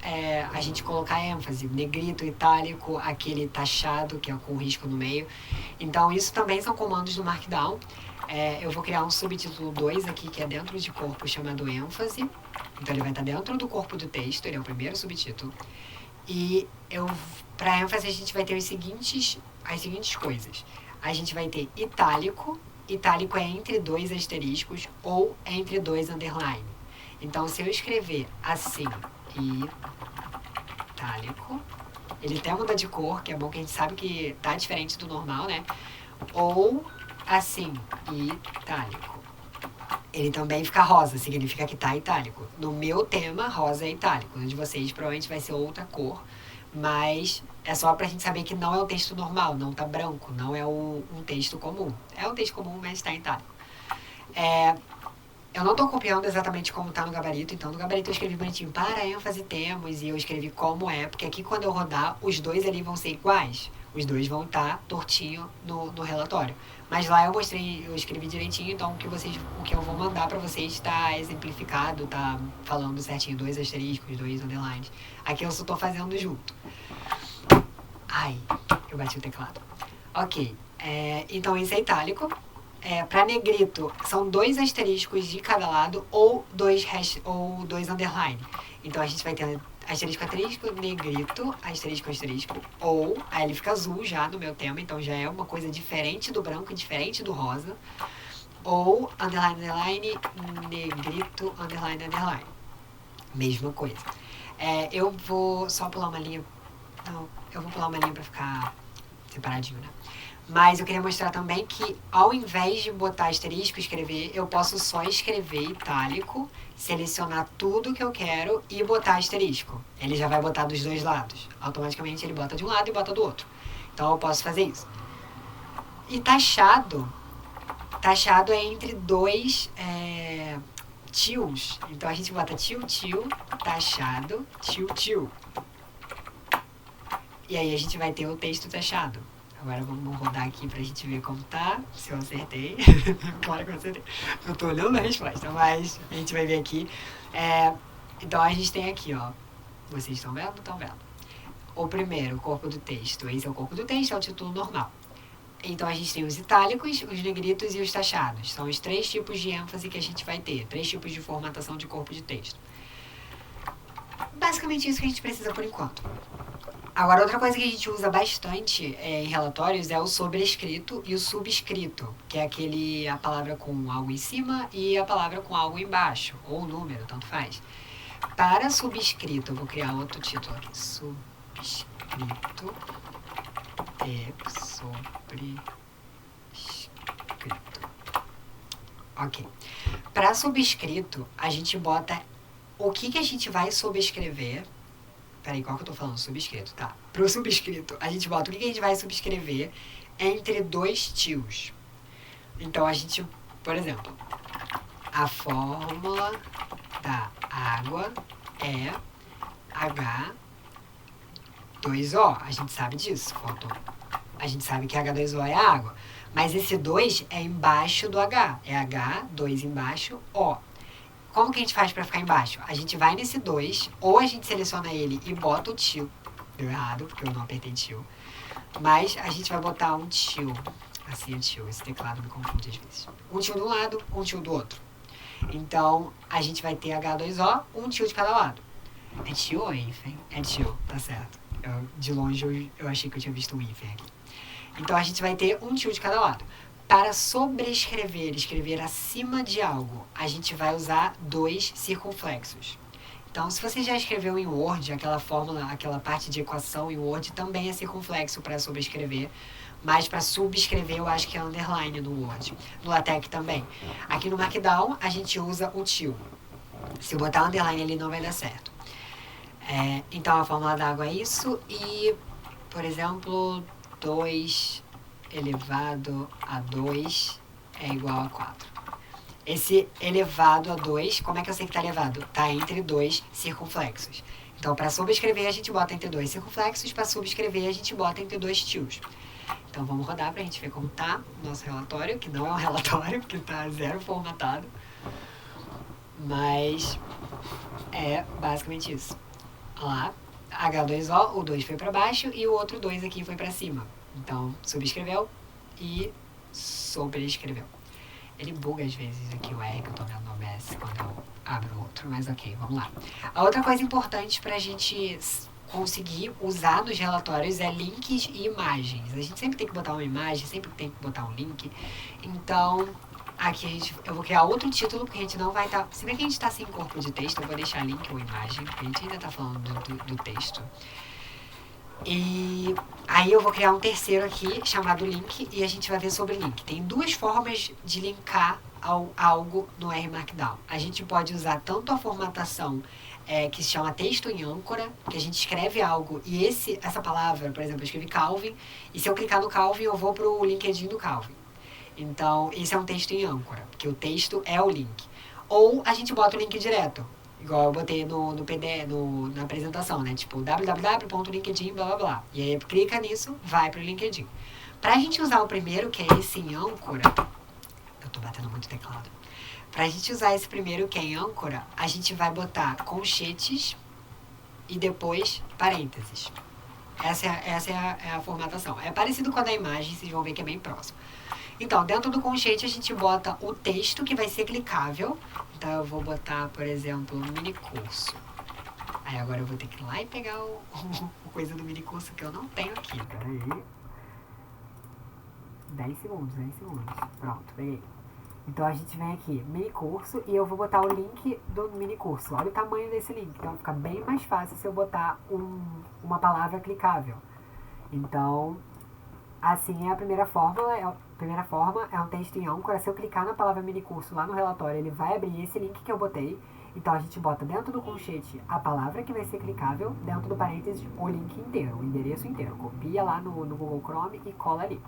a gente colocar ênfase, negrito, itálico, aquele taxado, que é com risco no meio. Então, isso também são comandos do Markdown. Eu vou criar um subtítulo 2 aqui, que é dentro de corpo, chamado ênfase. Então, ele vai estar dentro do corpo do texto, ele é o primeiro subtítulo. E para ênfase, a gente vai ter as seguintes coisas. A gente vai ter itálico. Itálico é entre 2 asteriscos ou entre 2 underline. Então, se eu escrever assim, itálico, ele até muda de cor, que é bom que a gente sabe que tá diferente do normal, né? Ou assim, itálico. Ele também fica rosa, significa que tá itálico. No meu tema, rosa é itálico. No de vocês, provavelmente vai ser outra cor, mas é só pra gente saber que não é um texto normal, não tá branco, não é um texto comum. É um texto comum, mas tá itálico. Eu não estou copiando exatamente como está no gabarito, então no gabarito eu escrevi bonitinho para ênfase temos e eu escrevi como porque aqui quando eu rodar, os dois ali vão ser iguais. Os dois vão estar tortinho no relatório. Mas lá eu escrevi direitinho, então o que eu vou mandar para vocês está exemplificado, está falando certinho, 2 asteriscos, 2 underlines. Aqui eu só estou fazendo junto. Ai, eu bati o teclado. Ok, então esse é itálico. Para negrito, são 2 asteriscos de cada lado ou 2 underline. Então a gente vai ter asterisco, asterisco, negrito, asterisco, asterisco, ou, aí ele fica azul já no meu tema, então já é uma coisa diferente do branco e diferente do rosa. Ou underline, underline, negrito, underline, underline. Mesma coisa. Eu vou só pular uma linha. Não, eu vou pular uma linha para ficar separadinho, né? Mas eu queria mostrar também que ao invés de botar asterisco e escrever, eu posso só escrever itálico, selecionar tudo que eu quero e botar asterisco. Ele já vai botar dos dois lados. Automaticamente ele bota de um lado e bota do outro. Então eu posso fazer isso. E taxado é entre dois tios. Então a gente bota tio, taxado, tio. E aí a gente vai ter o texto taxado. Agora vamos rodar aqui pra gente ver como tá, se eu acertei. Claro que eu acertei. Eu tô olhando a resposta, mas a gente vai ver aqui. Então a gente tem aqui, ó. Vocês estão vendo? Estão vendo. O primeiro, o corpo do texto. Esse é o corpo do texto, é o título normal. Então a gente tem os itálicos, os negritos e os taxados. São os 3 tipos de ênfase que a gente vai ter. 3 tipos de formatação de corpo de texto. Basicamente isso que a gente precisa por enquanto. Agora, outra coisa que a gente usa bastante em relatórios é o sobrescrito e o subscrito, que é a palavra com algo em cima e a palavra com algo embaixo, ou número, tanto faz. Para subscrito, eu vou criar outro título aqui. Subscrito sobrescrito. Ok. Para subscrito, a gente bota o que a gente vai subscrever. Peraí, qual que eu tô falando? Subscrito, tá. Pro subscrito, a gente bota o que a gente vai subscrever entre dois tios. Então, a gente, por exemplo, a fórmula da água é H2O. A gente sabe disso, a gente sabe que H2O é água. Mas esse 2 é embaixo do H. É H2 embaixo, O. Como que a gente faz pra ficar embaixo? A gente vai nesse 2, ou a gente seleciona ele e bota o tio. Deu errado, porque eu não apertei tio. Mas a gente vai botar um tio. Assim é tio, esse teclado me confunde às vezes. Um tio de um lado, um tio do outro. Então, a gente vai ter H2O, um tio de cada lado. É tio ou hífen? É tio, tá certo. De longe eu achei que eu tinha visto um hífen aqui. Então, a gente vai ter um tio de cada lado. Para sobrescrever, escrever acima de algo, a gente vai usar 2 circunflexos. Então, se você já escreveu em Word, aquela fórmula, aquela parte de equação em Word também é circunflexo para sobrescrever. Mas para subscrever eu acho que é underline no Word. No LaTeX também. Aqui no Markdown a gente usa o til. Se eu botar underline ali não vai dar certo. Então a fórmula da água é isso. E, por exemplo, 2 elevado a 2 é igual a 4. Esse elevado a 2, como é que eu sei que está elevado? Está entre 2 circunflexos. Então, para sobrescrever, a gente bota entre 2 circunflexos. Para subscrever, a gente bota entre 2 tios. Então, vamos rodar para a gente ver como está o nosso relatório, que não é um relatório, porque está 0 formatado. Mas é basicamente isso. Olha lá, H2O, o 2 foi para baixo e o outro 2 aqui foi para cima. Então, subscreveu e sobrescreveu. Ele buga às vezes aqui o R que eu tô vendo no OBS quando eu abro outro, mas ok, vamos lá. A outra coisa importante pra gente conseguir usar nos relatórios é links e imagens. A gente sempre tem que botar uma imagem, sempre tem que botar um link. Então, aqui eu vou criar outro título, porque a gente não vai estar... Se bem que a gente tá sem corpo de texto, eu vou deixar link ou imagem, porque a gente ainda tá falando do texto. E aí eu vou criar um terceiro aqui, chamado link, e a gente vai ver sobre link. Tem 2 formas de linkar algo no R Markdown. A gente pode usar tanto a formatação que se chama texto em âncora, que a gente escreve algo, e essa palavra, por exemplo, eu escrevi Calvin, e se eu clicar no Calvin, eu vou pro LinkedIn do Calvin. Então, esse é um texto em âncora, porque o texto é o link. Ou a gente bota o link direto, igual eu botei no PDF, na apresentação, né? Tipo, www.linkedin, blá blá blá. E aí clica nisso, vai pro LinkedIn. Pra gente usar o primeiro, que é esse em âncora, eu tô batendo muito teclado. Pra gente usar esse primeiro, que é em âncora, a gente vai botar colchetes e depois parênteses. Essa é a formatação. É parecido com a da imagem, vocês vão ver que é bem próximo. Então, dentro do colchete a gente bota o texto que vai ser clicável. Então eu vou botar, por exemplo, mini curso. Aí agora eu vou ter que ir lá e pegar o coisa do mini curso que eu não tenho aqui. Peraí. 10 segundos. Pronto, peguei. Então a gente vem aqui, mini curso, e eu vou botar o link do mini curso. Olha o tamanho desse link. Então fica bem mais fácil se eu botar uma palavra clicável. Então, Assim, a primeira forma é um texto em âncora. Se eu clicar na palavra minicurso lá no relatório, ele vai abrir esse link que eu botei. Então a gente bota dentro do colchete a palavra que vai ser clicável, dentro do parênteses o link inteiro, o endereço inteiro. Copia lá no Google Chrome e cola ali.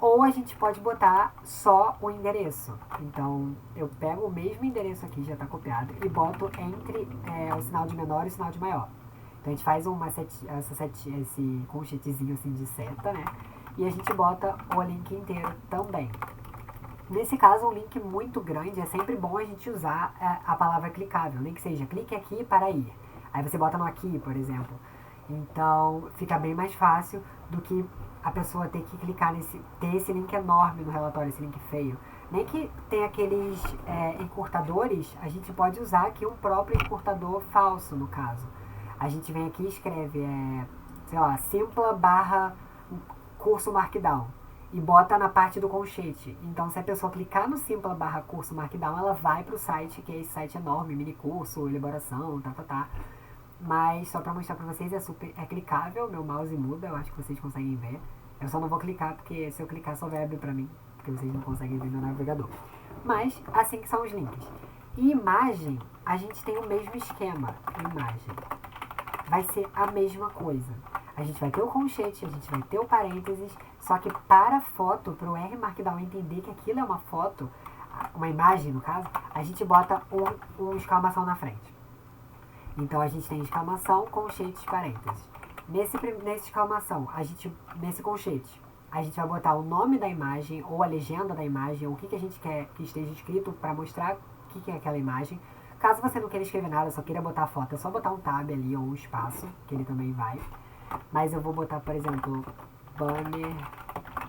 Ou a gente pode botar só o endereço. Então eu pego o mesmo endereço aqui, já está copiado, e boto entre o sinal de menor e o sinal de maior. Então a gente faz esse colchetezinho assim de seta, né? E a gente bota o link inteiro também. Nesse caso, um link muito grande, é sempre bom a gente usar a palavra clicável, nem que seja clique aqui para ir. Aí você bota no aqui, por exemplo. Então, fica bem mais fácil do que a pessoa ter que clicar ter esse link enorme no relatório, esse link feio. Nem que tem aqueles encurtadores, a gente pode usar aqui um próprio encurtador falso, no caso. A gente vem aqui e escreve, sei lá, Simpla barra curso Markdown e bota na parte do colchete. Então, se a pessoa clicar no Simpla barra curso Markdown, ela vai pro site, que é esse site enorme, mini curso, elaboração, tá. Mas, só pra mostrar pra vocês, é clicável, meu mouse muda, eu acho que vocês conseguem ver. Eu só não vou clicar, porque se eu clicar só vai abrir pra mim, porque vocês não conseguem ver no navegador. Mas, assim que são os links. E imagem, a gente tem o mesmo esquema. Imagem vai ser a mesma coisa. A gente vai ter o colchete, a gente vai ter o parênteses, só que para a foto, para o R Markdown entender que aquilo é uma foto, uma imagem no caso, a gente bota uma exclamação na frente. Então a gente tem exclamação, colchete, parênteses. Nessa exclamação, nesse colchete, a gente vai botar o nome da imagem, ou a legenda da imagem, ou o que a gente quer que esteja escrito para mostrar o que é aquela imagem. Caso você não queira escrever nada, só queira botar a foto, é só botar um tab ali ou um espaço, que ele também vai. Mas eu vou botar, por exemplo, banner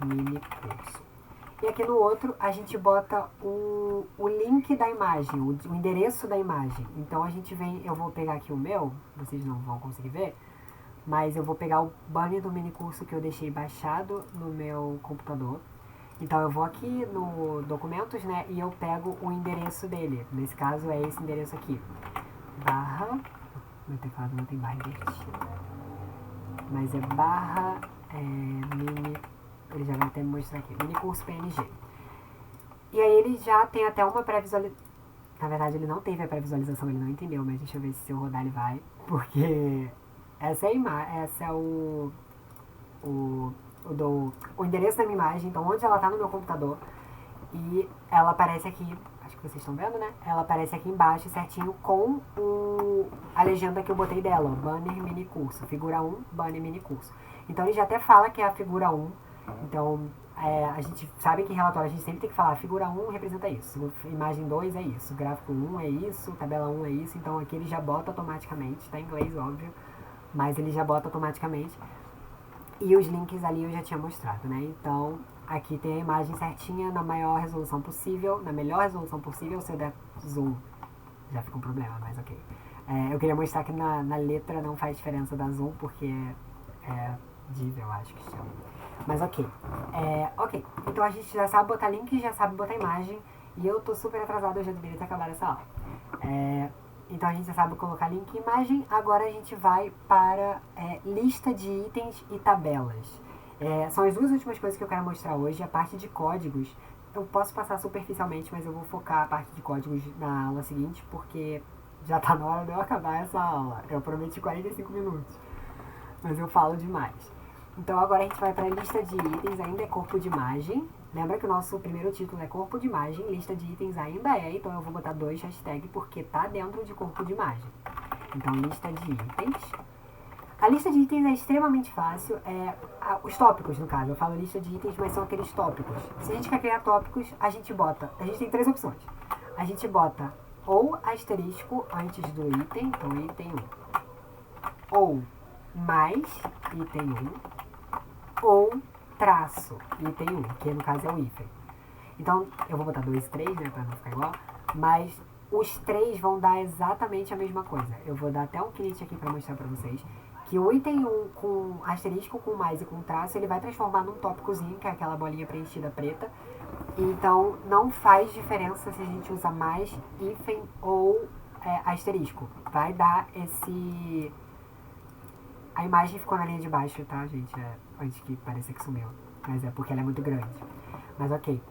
mini curso. E aqui no outro, a gente bota o link da imagem, o endereço da imagem. Então a gente vem, eu vou pegar aqui o meu, vocês não vão conseguir ver, mas eu vou pegar o banner do mini curso que eu deixei baixado no meu computador. Então eu vou aqui no documentos, né, e eu pego o endereço dele. Nesse caso é esse endereço aqui. Barra, meu teclado não tem barra invertida, mas é barra mini, ele já vai até me mostrar aqui, mini curso PNG. E aí ele já tem até uma pré-visualização. Na verdade ele não teve a pré-visualização, ele não entendeu, mas deixa eu ver se eu rodar ele vai. Porque essa é o endereço da minha imagem, então onde ela tá no meu computador. E ela aparece aqui, acho que vocês estão vendo, né? Ela aparece aqui embaixo certinho com a legenda que eu botei dela, ó, banner mini curso, figura 1, banner mini curso. Então ele já até fala que é a figura 1, então a gente sabe que em relatório a gente sempre tem que falar, figura 1 representa isso, imagem 2 é isso, gráfico 1 é isso, tabela 1 é isso, então aqui ele já bota automaticamente, tá em inglês óbvio, mas ele já bota automaticamente. E os links ali eu já tinha mostrado, né? Então, aqui tem a imagem certinha na maior resolução possível, na melhor resolução possível. Se eu der zoom, já fica um problema, mas ok. Eu queria mostrar que na letra não faz diferença da zoom, porque é div, eu acho que chama. Mas ok. Ok, então a gente já sabe botar link, já sabe botar imagem. E eu tô super atrasado, eu já deveria ter acabado essa aula. Então a gente já sabe colocar link e imagem. Agora a gente vai para lista de itens e tabelas. São as duas últimas coisas que eu quero mostrar hoje. A parte de códigos, eu posso passar superficialmente, mas eu vou focar a parte de códigos na aula seguinte, porque já tá na hora de eu acabar essa aula. Eu prometi 45 minutos, mas eu falo demais. Então agora a gente vai para a lista de itens, ainda é corpo de imagem. Lembra que o nosso primeiro título é corpo de imagem, lista de itens ainda então eu vou botar 2 hashtags porque tá dentro de corpo de imagem. Então, lista de itens. A lista de itens é extremamente fácil, os tópicos no caso, eu falo lista de itens, mas são aqueles tópicos. Se a gente quer criar tópicos, a gente tem 3 opções. A gente bota ou asterisco antes do item, então item 1, ou mais item 1, ou traço, item 1, que no caso é o hífen. Então, eu vou botar 2 e 3, né, pra não ficar igual, mas os 3 vão dar exatamente a mesma coisa. Eu vou dar até um print aqui pra mostrar pra vocês, que o item 1 com asterisco, com mais e com traço, ele vai transformar num tópicozinho, que é aquela bolinha preenchida preta. Então, não faz diferença se a gente usa mais, hífen ou asterisco. Vai dar esse... A imagem ficou na linha de baixo, tá, gente? Antes que pareça que sumiu. mas é porque ela é muito grande. Mas ok.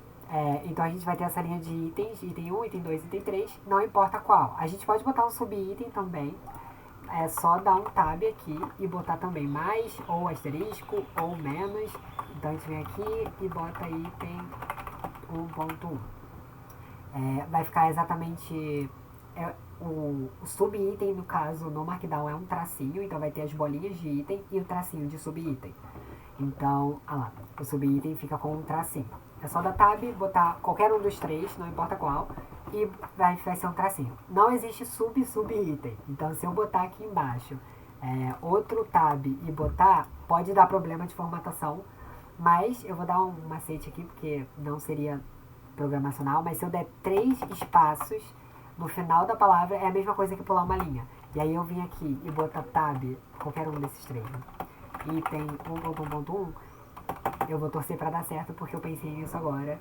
Então a gente vai ter essa linha de itens, item 1, item 2, item 3, não importa qual. A gente pode botar um sub-item também, é só dar um tab aqui e botar também mais, ou asterisco, ou menos. Então a gente vem aqui e bota item 1.1. Vai ficar exatamente... o sub-item, no caso, no Markdown é um tracinho, então vai ter as bolinhas de item e o tracinho de sub-item. Então, olha lá, o sub-item fica com um tracinho. É só dar tab, botar qualquer um dos três, não importa qual, e vai ser um tracinho. Não existe sub-sub-item. Então, se eu botar aqui embaixo outro tab e botar, pode dar problema de formatação, mas eu vou dar um macete aqui, porque não seria programacional, mas se eu der 3 espaços no final da palavra, é a mesma coisa que pular uma linha. E aí eu vim aqui e botar tab, qualquer um desses três, né? Item 1.1.1, eu vou torcer pra dar certo, porque eu pensei nisso agora.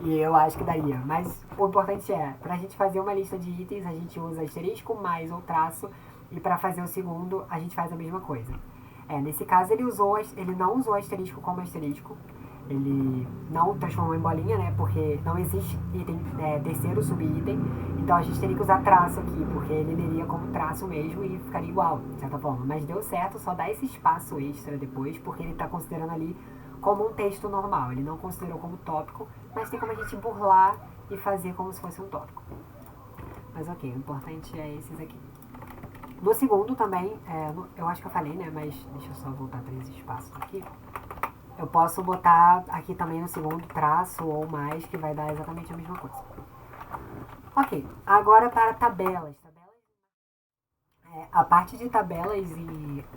E eu acho que daria. Mas o importante pra gente fazer uma lista de itens, a gente usa asterisco mais ou traço, e pra fazer o segundo, a gente faz a mesma coisa. Nesse caso, ele não usou asterisco como asterisco, ele não transformou em bolinha, né? Porque não existe item, terceiro sub-item. Então a gente teria que usar traço aqui, porque ele leria como traço mesmo e ficaria igual, de certa forma. Mas deu certo, só dá esse espaço extra depois, porque ele está considerando ali como um texto normal. Ele não considerou como tópico, mas tem como a gente burlar e fazer como se fosse um tópico. Mas ok, o importante é esses aqui. No segundo também, eu acho que eu falei, né? Mas deixa eu só voltar 3 espaços aqui. Eu posso botar aqui também no segundo traço ou mais, que vai dar exatamente a mesma coisa. Ok, agora para tabelas. A parte de tabelas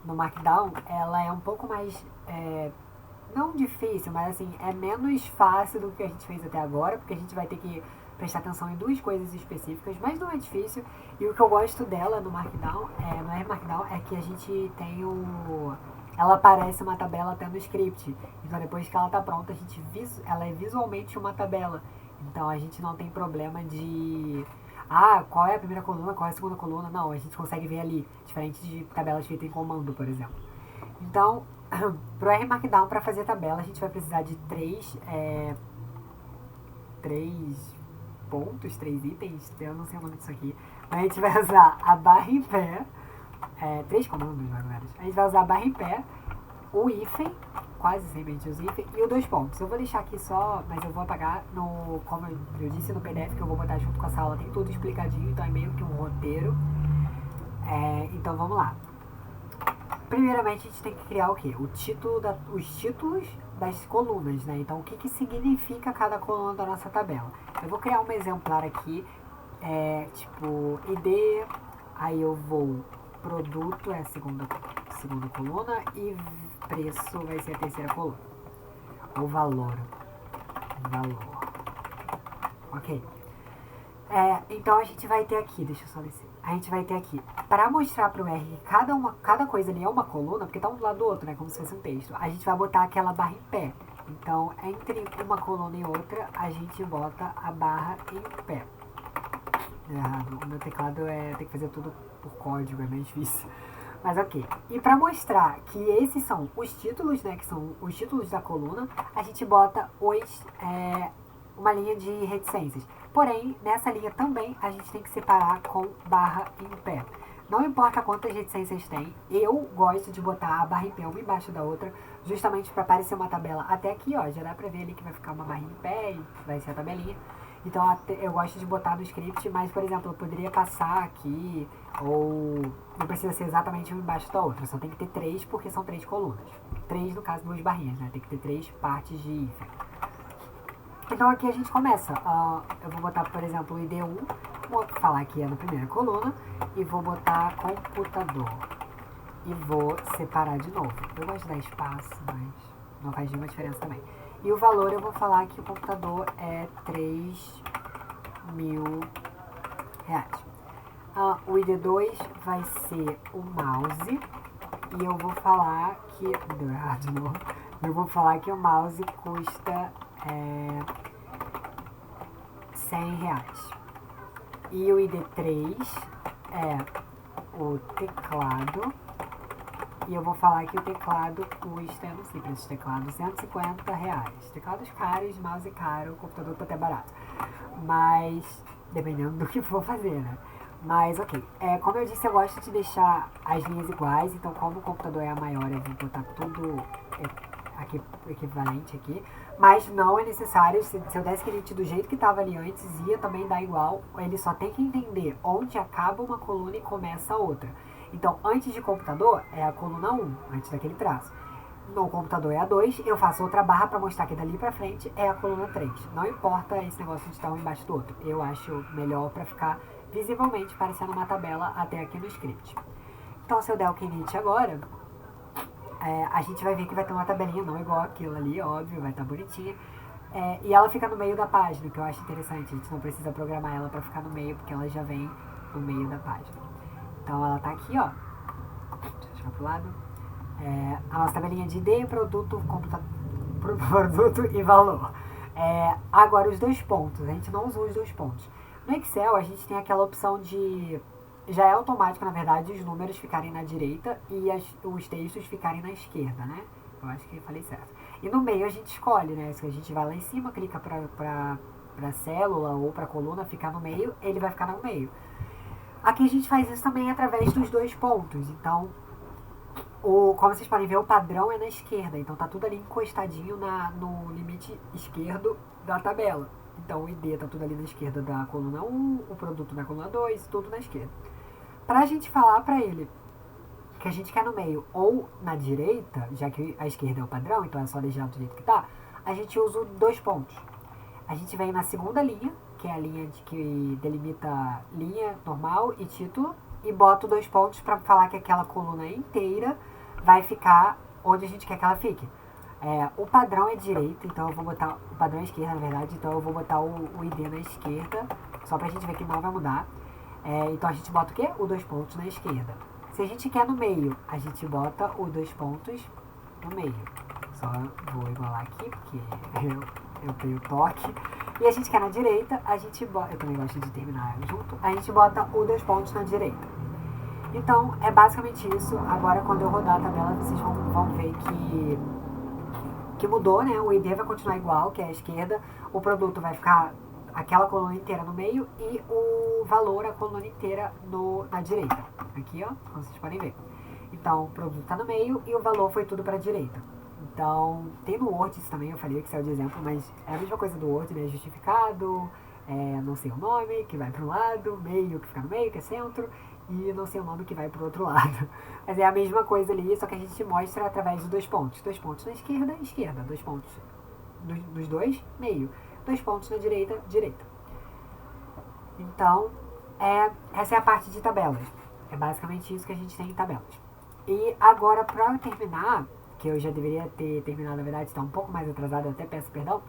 no Markdown, ela é um pouco mais, não difícil, mas assim, é menos fácil do que a gente fez até agora, porque a gente vai ter que prestar atenção em 2 coisas específicas, mas não é difícil. E o que eu gosto dela no Markdown, no R-Markdown, é que a gente tem ela parece uma tabela até no script. Então depois que ela está pronta, ela é visualmente uma tabela. Então a gente não tem problema de... qual é a primeira coluna, qual é a segunda coluna? Não, a gente consegue ver ali. Diferente de tabelas feitas em comando, por exemplo. Então, pro R-Markdown, para fazer tabela, a gente vai precisar de 3 pontos, 3 itens. Eu não sei o nome disso aqui. Mas a gente vai usar a barra em pé. 3 comandos, mais ou menos. A gente vai usar a barra em pé, o hífen, quase sempre a gente usa hífen, e o 2 pontos. Eu vou deixar aqui só, mas eu vou apagar como eu disse no PDF, que eu vou botar junto com essa aula, tem tudo explicadinho, então é meio que um roteiro. Então vamos lá. Primeiramente a gente tem que criar o quê? Os títulos das colunas, né? Então o que significa cada coluna da nossa tabela? Eu vou criar um exemplar aqui, tipo ID, aí eu vou... Produto é a segunda coluna e preço vai ser a terceira coluna. O valor. Ok. Então a gente vai ter aqui, deixa eu só descer. A gente vai ter aqui, para mostrar para o R que cada coisa ali é uma coluna, porque tá um do lado do outro, né? Como se fosse um texto. A gente vai botar aquela barra em pé. Então, entre uma coluna e outra, a gente bota a barra em pé. O meu teclado tem que fazer tudo por código, é meio difícil. Mas ok. E para mostrar que esses são os títulos, né, que são os títulos da coluna, a gente bota uma linha de reticências. Porém, nessa linha também a gente tem que separar com barra em pé. Não importa quantas reticências tem, eu gosto de botar a barra em pé uma embaixo da outra, justamente para parecer uma tabela. Até aqui, ó, já dá para ver ali que vai ficar uma barra em pé e vai ser a tabelinha. Então eu gosto de botar no script, mas, por exemplo, eu poderia passar aqui, ou não precisa ser exatamente uma embaixo da outra, só tem que ter 3, porque são 3 colunas. 3, no caso, 2 barrinhas, né? Tem que ter 3 partes de hífen. Então aqui a gente começa. Eu vou botar, por exemplo, o ID1, vou falar que é na primeira coluna, e vou botar computador. E vou separar de novo. Eu gosto de dar espaço, mas não faz nenhuma diferença também. E o valor eu vou falar que o computador é R$3.000. O ID2 vai ser o mouse. E eu vou falar que... Deu errado de novo. Eu vou falar que o mouse custa R$100. E o ID3 é o teclado. E eu vou falar que o teclado custa, eu não sei preço de teclado, R$150. Teclados caros, mouse caro, computador tá até barato. Mas, dependendo do que for fazer, né? Mas, ok. Como eu disse, eu gosto de deixar as linhas iguais. Então, como o computador é a maior, eu vou botar tudo aqui, equivalente aqui. Mas não é necessário. Se eu desse aquele do jeito que estava ali antes, ia também dar igual. Ele só tem que entender onde acaba uma coluna e começa a outra. Então, antes de computador, é a coluna 1, antes daquele traço. No computador é a 2, eu faço outra barra para mostrar que dali pra frente é a coluna 3. Não importa esse negócio de estar um embaixo do outro. Eu acho melhor para ficar visivelmente parecendo uma tabela até aqui no script. Então, se eu der o Knit agora, a gente vai ver que vai ter uma tabelinha, não igual aquilo ali, óbvio, vai estar bonitinha. E ela fica no meio da página, que eu acho interessante. A gente não precisa programar ela para ficar no meio, porque ela já vem no meio da página. Então, ela tá aqui, ó. Deixa eu pro lado. A nossa tabelinha de ID, produto, produto e valor. Agora, os dois pontos. A gente não usou os dois pontos. No Excel, a gente tem aquela opção de... Já é automático, na verdade, os números ficarem na direita e os textos ficarem na esquerda, né? Eu acho que eu falei certo. E no meio a gente escolhe, né? Se a gente vai lá em cima, clica pra célula ou pra coluna, ficar no meio, ele vai ficar no meio. Aqui a gente faz isso também através dos dois pontos. Então, como vocês podem ver, o padrão é na esquerda. Então tá tudo ali encostadinho no limite esquerdo da tabela. Então o ID tá tudo ali na esquerda da coluna 1, o produto na coluna 2, tudo na esquerda. Pra gente falar pra ele que a gente quer no meio ou na direita, já que a esquerda é o padrão, então é só deixar do jeito que tá, a gente usa dois pontos. A gente vem na segunda linha, que é a linha que delimita linha normal e título, e bota dois pontos para falar que aquela coluna inteira vai ficar onde a gente quer que ela fique. O padrão é direito, então eu vou botar... O padrão é esquerda, na verdade, então eu vou botar o ID na esquerda, só pra gente ver que não vai mudar. Então a gente bota o quê? O dois pontos na esquerda. Se a gente quer no meio, a gente bota o dois pontos no meio. Só vou igualar aqui, porque eu tenho toque. E a gente quer na direita, a gente bota... Eu também gosto de terminar junto. A gente bota o dois pontos na direita. Então, é basicamente isso. Agora, quando eu rodar a tabela, vocês vão ver que mudou, né? O ID vai continuar igual, que é a esquerda. O produto vai ficar aquela coluna inteira no meio e o valor, a coluna inteira na direita. Aqui, ó, como vocês podem ver. Então, o produto tá no meio e o valor foi tudo para a direita. Então, tem no Word isso também, eu falei que saiu de exemplo, mas é a mesma coisa do Word, né? Justificado, não sei o nome, que vai para um lado, meio, que fica no meio, que é centro, e não sei o nome, que vai para o outro lado. Mas é a mesma coisa ali, só que a gente mostra através dos dois pontos. Dois pontos na esquerda, esquerda. Dois pontos nos dois, meio. Dois pontos na direita, direita. Então, essa é a parte de tabelas. É basicamente isso que a gente tem em tabelas. E agora, para terminar, que eu já deveria ter terminado, na verdade, está um pouco mais atrasado, eu até peço perdão,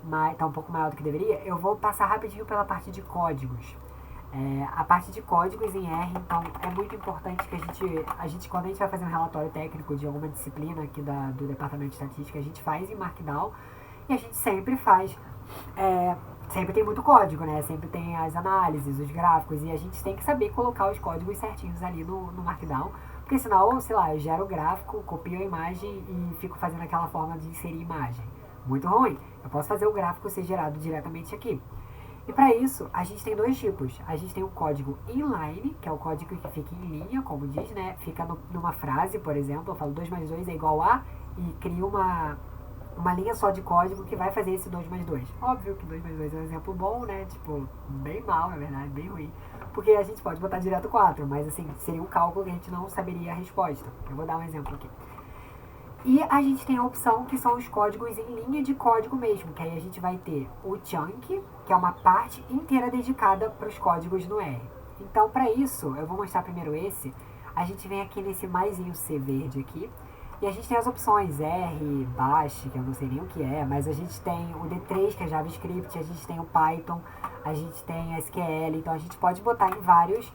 mas está um pouco maior do que deveria, eu vou passar rapidinho pela parte de códigos. A parte de códigos em R, então, é muito importante que a gente, quando a gente vai fazer um relatório técnico de alguma disciplina aqui do Departamento de Estatística, a gente faz em Markdown e a gente sempre faz... sempre tem muito código, né? Sempre tem as análises, os gráficos, e a gente tem que saber colocar os códigos certinhos ali no Markdown, porque senão, sei lá, eu gero o gráfico, copio a imagem e fico fazendo aquela forma de inserir imagem. Muito ruim. Eu posso fazer o gráfico ser gerado diretamente aqui. E para isso, a gente tem dois tipos. A gente tem o código inline, que é o código que fica em linha, como diz, né? Fica numa frase, por exemplo, eu falo 2 mais 2 é igual a, e crio uma linha só de código que vai fazer esse 2 mais 2. Óbvio que 2 mais 2 é um exemplo bom, né? Tipo, bem mal, na verdade, bem ruim. Porque a gente pode botar direto 4, mas assim, seria um cálculo que a gente não saberia a resposta. Eu vou dar um exemplo aqui. E a gente tem a opção que são os códigos em linha de código mesmo, que aí a gente vai ter o chunk, que é uma parte inteira dedicada para os códigos no R. Então, para isso, eu vou mostrar primeiro esse. A gente vem aqui nesse maisinho C verde aqui, e a gente tem as opções R, Bash, que eu não sei nem o que é, mas a gente tem o D3, que é JavaScript, a gente tem o Python, a gente tem SQL, então a gente pode botar em vários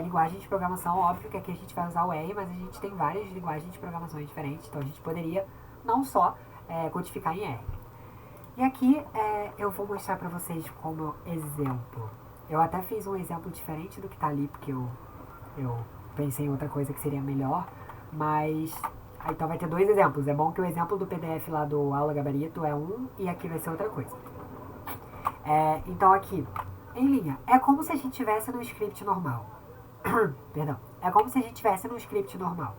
linguagens de programação. Óbvio que aqui a gente vai usar o R, mas a gente tem várias linguagens de programação diferentes, então a gente poderia não só codificar em R. E aqui eu vou mostrar para vocês como exemplo. Eu até fiz um exemplo diferente do que está ali, porque eu pensei em outra coisa que seria melhor, Mas, então vai ter dois exemplos. É bom que o exemplo do PDF lá do aula gabarito é um e aqui vai ser outra coisa. Então aqui, em linha, é como se a gente estivesse no script normal. Perdão. É como se a gente estivesse no script normal.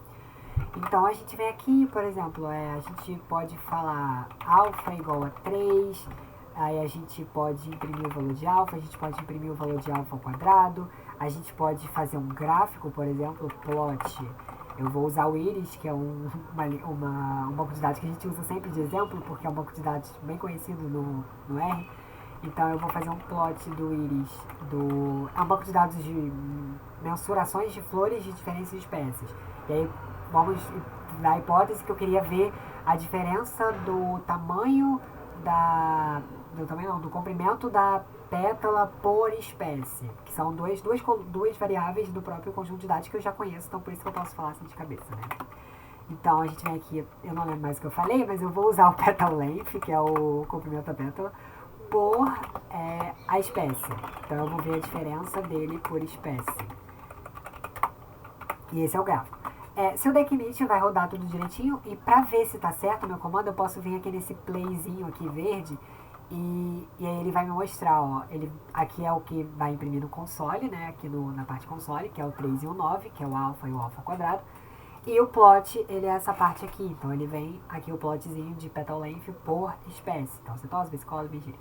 Então a gente vem aqui, por exemplo, a gente pode falar alfa igual a 3, aí a gente pode imprimir o valor de alfa, a gente pode imprimir o valor de alfa ao quadrado, a gente pode fazer um gráfico, por exemplo, plot. Eu vou usar o íris, que é um banco de dados que a gente usa sempre de exemplo, porque é um banco de dados bem conhecido no R. Então eu vou fazer um plot do íris, é um banco de dados de mensurações de flores de diferentes espécies. E aí vamos dar a hipótese que eu queria ver a diferença do tamanho do comprimento da pétala por espécie, que são duas variáveis do próprio conjunto de dados que eu já conheço, então por isso que eu posso falar assim de cabeça, né? Então a gente vem aqui, eu não lembro mais o que eu falei, mas eu vou usar o petal length, que é o comprimento da pétala, por a espécie. Então eu vou ver a diferença dele por espécie. E esse é o gráfico. Se o Declinit vai rodar tudo direitinho, e pra ver se tá certo o meu comando, eu posso vir aqui nesse playzinho aqui verde, e aí ele vai me mostrar, ó, aqui é o que vai imprimir no console, né, aqui na parte console, que é o 3 e o 9, que é o alfa e o alfa quadrado, e o plot, ele é essa parte aqui, então ele vem aqui o plotzinho de petal length por espécie, então cetose, vesicose, vigília.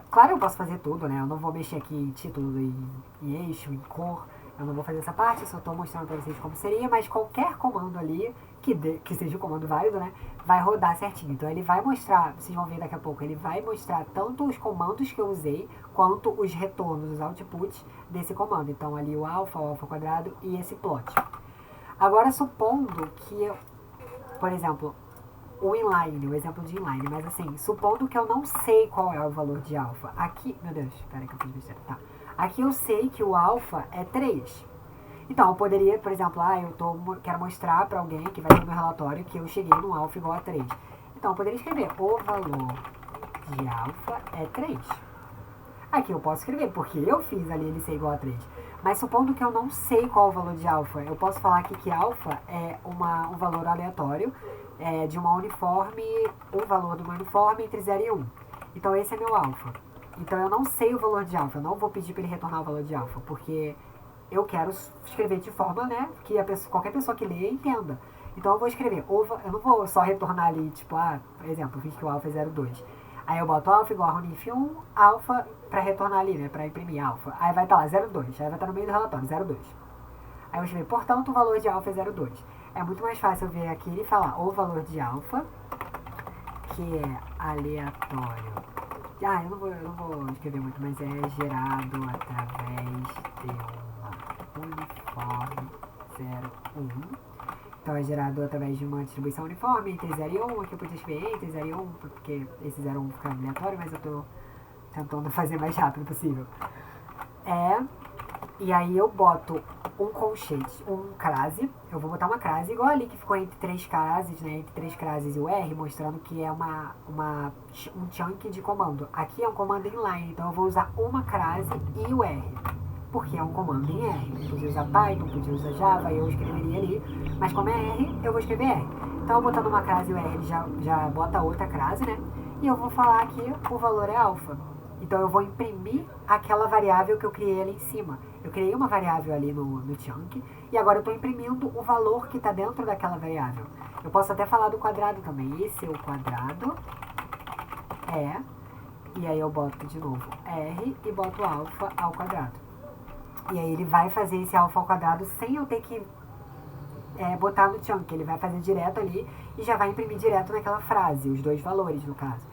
Claro, eu posso fazer tudo, né, eu não vou mexer aqui em título, em eixo, em cor, eu não vou fazer essa parte, eu só estou mostrando para vocês como seria, mas qualquer comando ali, que seja o comando válido, né, vai rodar certinho. Então ele vai mostrar, vocês vão ver daqui a pouco, ele vai mostrar tanto os comandos que eu usei, quanto os retornos, os outputs desse comando. Então ali o alfa quadrado e esse plot. Agora supondo que por exemplo, o inline, o exemplo de inline, mas assim, supondo que eu não sei qual é o valor de alfa. Aqui, meu Deus, espera que eu fiz besteira, tá. Aqui eu sei que o alfa é 3. Então, eu poderia, por exemplo, quero mostrar para alguém que vai ver no meu relatório que eu cheguei no alfa igual a 3. Então, eu poderia escrever o valor de alfa é 3. Aqui eu posso escrever, porque eu fiz ali ele ser igual a 3. Mas supondo que eu não sei qual é o valor de alfa, eu posso falar aqui que alfa é um valor aleatório de uma uniforme, o valor de uma uniforme entre 0 e 1. Então, esse é meu alfa. Então eu não sei o valor de alfa, eu não vou pedir para ele retornar o valor de alfa, porque eu quero escrever de forma, né, que qualquer pessoa que leia entenda. Então eu vou escrever, eu não vou só retornar ali, tipo, por exemplo, eu fiz que o alfa é 0,2. Aí eu boto alfa igual a runif 1, alfa para retornar ali, né, para imprimir alfa. Aí vai estar lá 0,2, aí vai estar no meio do relatório, 0,2. Aí eu vou escrever, portanto, o valor de alfa é 0,2. É muito mais fácil eu vir aqui e falar o valor de alfa, que é aleatório. Eu não vou escrever muito, mas é gerado através de uma uniforme 0,1. Então é gerado através de uma distribuição uniforme entre 0 e 1. Aqui eu podia escrever entre 0 e 1, porque esse 0 e 1 fica aleatório, mas eu tô tentando fazer mais rápido possível. E aí eu boto um colchete, um crase. Eu vou botar uma crase igual ali que ficou entre 3 crases, né? Entre 3 crases e o R, mostrando que é um chunk de comando. Aqui é um comando inline, então eu vou usar uma crase e o R. Porque é um comando em R. Eu podia usar Python, podia usar Java, eu escreveria ali. Mas como é R, eu vou escrever R. Então eu botando uma crase e o R, ele já bota outra crase, né? E eu vou falar que o valor é alfa. Então eu vou imprimir aquela variável que eu criei ali em cima. Eu criei uma variável ali no chunk e agora eu estou imprimindo o valor que está dentro daquela variável. Eu posso até falar do quadrado também. Esse é o quadrado. E aí eu boto de novo R e boto alfa ao quadrado. E aí ele vai fazer esse alfa ao quadrado sem eu ter que botar no chunk. Ele vai fazer direto ali e já vai imprimir direto naquela frase, os dois valores no caso.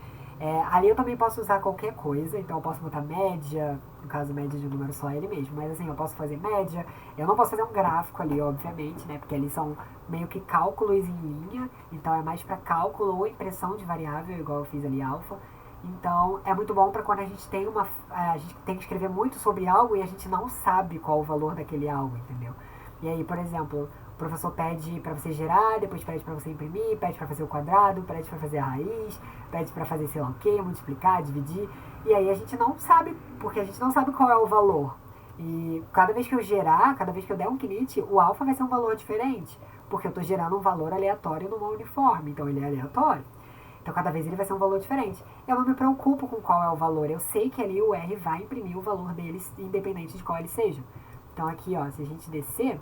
Ali eu também posso usar qualquer coisa, então eu posso botar média, no caso média de um número só ele mesmo, mas assim, eu posso fazer média, eu não posso fazer um gráfico ali, obviamente, né, porque ali são meio que cálculos em linha, então é mais para cálculo ou impressão de variável, igual eu fiz ali alfa. Então é muito bom para quando a gente tem que escrever muito sobre algo e a gente não sabe qual o valor daquele algo, entendeu? E aí, por exemplo, o professor pede para você gerar, depois pede para você imprimir, pede para fazer o quadrado, pede para fazer a raiz, pede para fazer sei lá o que, multiplicar, dividir. E aí a gente não sabe, porque a gente não sabe qual é o valor. E cada vez que eu gerar, cada vez que eu der um init, o alfa vai ser um valor diferente, porque eu estou gerando um valor aleatório numa uniforme, então ele é aleatório. Então cada vez ele vai ser um valor diferente. Eu não me preocupo com qual é o valor, eu sei que ali o R vai imprimir o valor deles, independente de qual ele seja. Então aqui, ó, se a gente descer,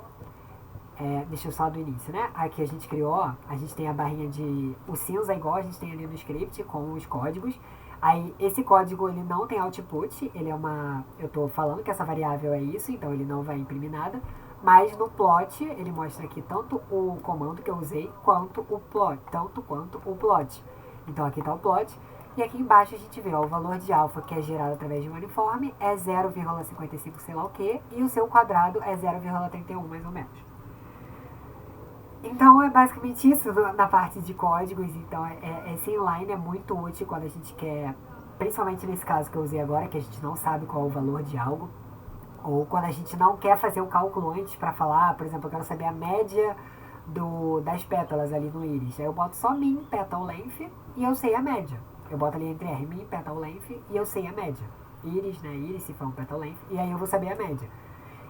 deixa eu só do início, né? Aqui a gente criou, ó, a gente tem a barrinha de... O cinza igual a gente tem ali no script, com os códigos. Aí esse código ele não tem output, ele é uma... Eu tô falando que essa variável é isso, então ele não vai imprimir nada. Mas no plot, ele mostra aqui tanto o comando que eu usei, quanto o plot. Então aqui está o plot. E aqui embaixo a gente vê, ó, o valor de alfa que é gerado através de um uniforme é 0,55 sei lá o que, e o seu quadrado é 0,31 mais ou menos. Então é basicamente isso na parte de códigos. Então esse inline é muito útil quando a gente quer, principalmente nesse caso que eu usei agora, que a gente não sabe qual é o valor de algo, ou quando a gente não quer fazer o cálculo antes para falar, por exemplo, eu quero saber a média das pétalas ali no íris. Aí eu boto só min petal length e eu sei a média. Eu boto ali entre R min petal length e eu sei a média. Íris, né? Íris se for um petal length, e aí eu vou saber a média.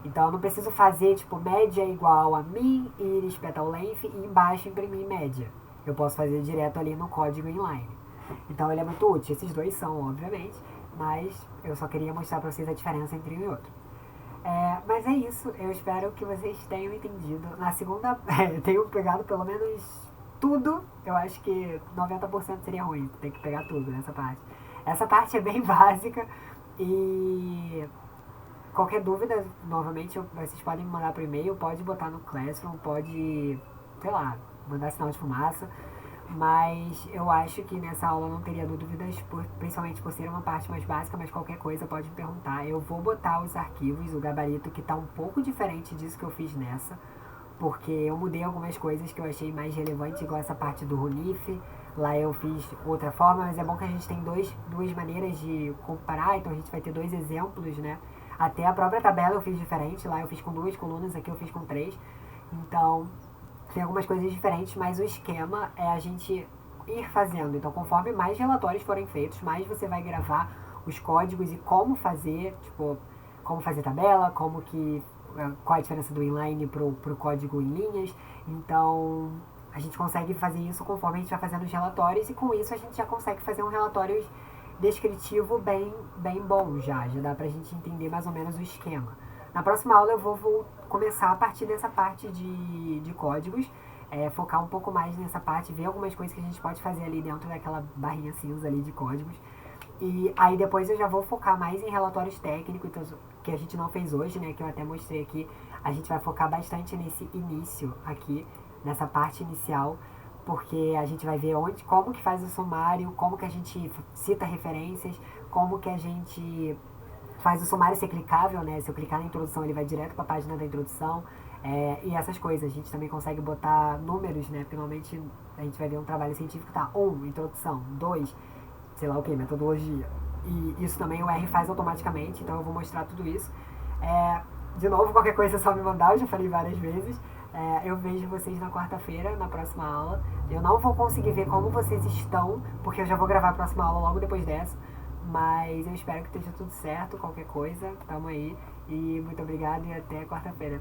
Então eu não preciso fazer tipo média igual a min, íris, petal length e embaixo imprimir média. Eu posso fazer direto ali no código inline. Então ele é muito útil. Esses dois são, obviamente, mas eu só queria mostrar para vocês a diferença entre um e outro. Mas é isso, eu espero que vocês tenham entendido. Na segunda, eu tenho pegado pelo menos tudo. Eu acho que 90% seria ruim, tem que pegar tudo nessa parte. Essa parte é bem básica e qualquer dúvida, novamente, vocês podem me mandar por e-mail, pode botar no Classroom, pode, sei lá, mandar sinal de fumaça. Mas eu acho que nessa aula não teria dúvidas, principalmente por ser uma parte mais básica, mas qualquer coisa pode me perguntar. Eu vou botar os arquivos, o gabarito que está um pouco diferente disso que eu fiz nessa, porque eu mudei algumas coisas que eu achei mais relevante, igual essa parte do Runif. Lá eu fiz outra forma, mas é bom que a gente tem duas maneiras de comparar, então a gente vai ter dois exemplos, né? Até a própria tabela eu fiz diferente, lá eu fiz com 2 colunas, aqui eu fiz com 3. Então tem algumas coisas diferentes, mas o esquema é a gente ir fazendo. Então, conforme mais relatórios forem feitos, mais você vai gravar os códigos e como fazer, tipo, como fazer tabela, qual a diferença do inline pro código em linhas. Então, a gente consegue fazer isso conforme a gente vai fazendo os relatórios e com isso a gente já consegue fazer um relatório descritivo bem bom já dá pra gente entender mais ou menos o esquema. Na próxima aula eu vou começar a partir dessa parte de códigos, focar um pouco mais nessa parte, ver algumas coisas que a gente pode fazer ali dentro daquela barrinha cinza ali de códigos. E aí depois eu já vou focar mais em relatórios técnicos, que a gente não fez hoje, né, que eu até mostrei aqui. A gente vai focar bastante nesse início aqui, nessa parte inicial, porque a gente vai ver como que faz o sumário, como que a gente cita referências, como que a gente faz o sumário ser clicável, né? Se eu clicar na introdução, ele vai direto para a página da introdução. E essas coisas. A gente também consegue botar números, né? Porque normalmente a gente vai ver um trabalho científico, tá? 1, introdução. 2, sei lá o que, metodologia. E isso também o R faz automaticamente, então eu vou mostrar tudo isso. De novo, qualquer coisa é só me mandar, eu já falei várias vezes. Eu vejo vocês na quarta-feira, na próxima aula. Eu não vou conseguir ver como vocês estão, porque eu já vou gravar a próxima aula logo depois dessa. Mas eu espero que esteja tudo certo, qualquer coisa, tamo aí. E muito obrigado e até quarta-feira.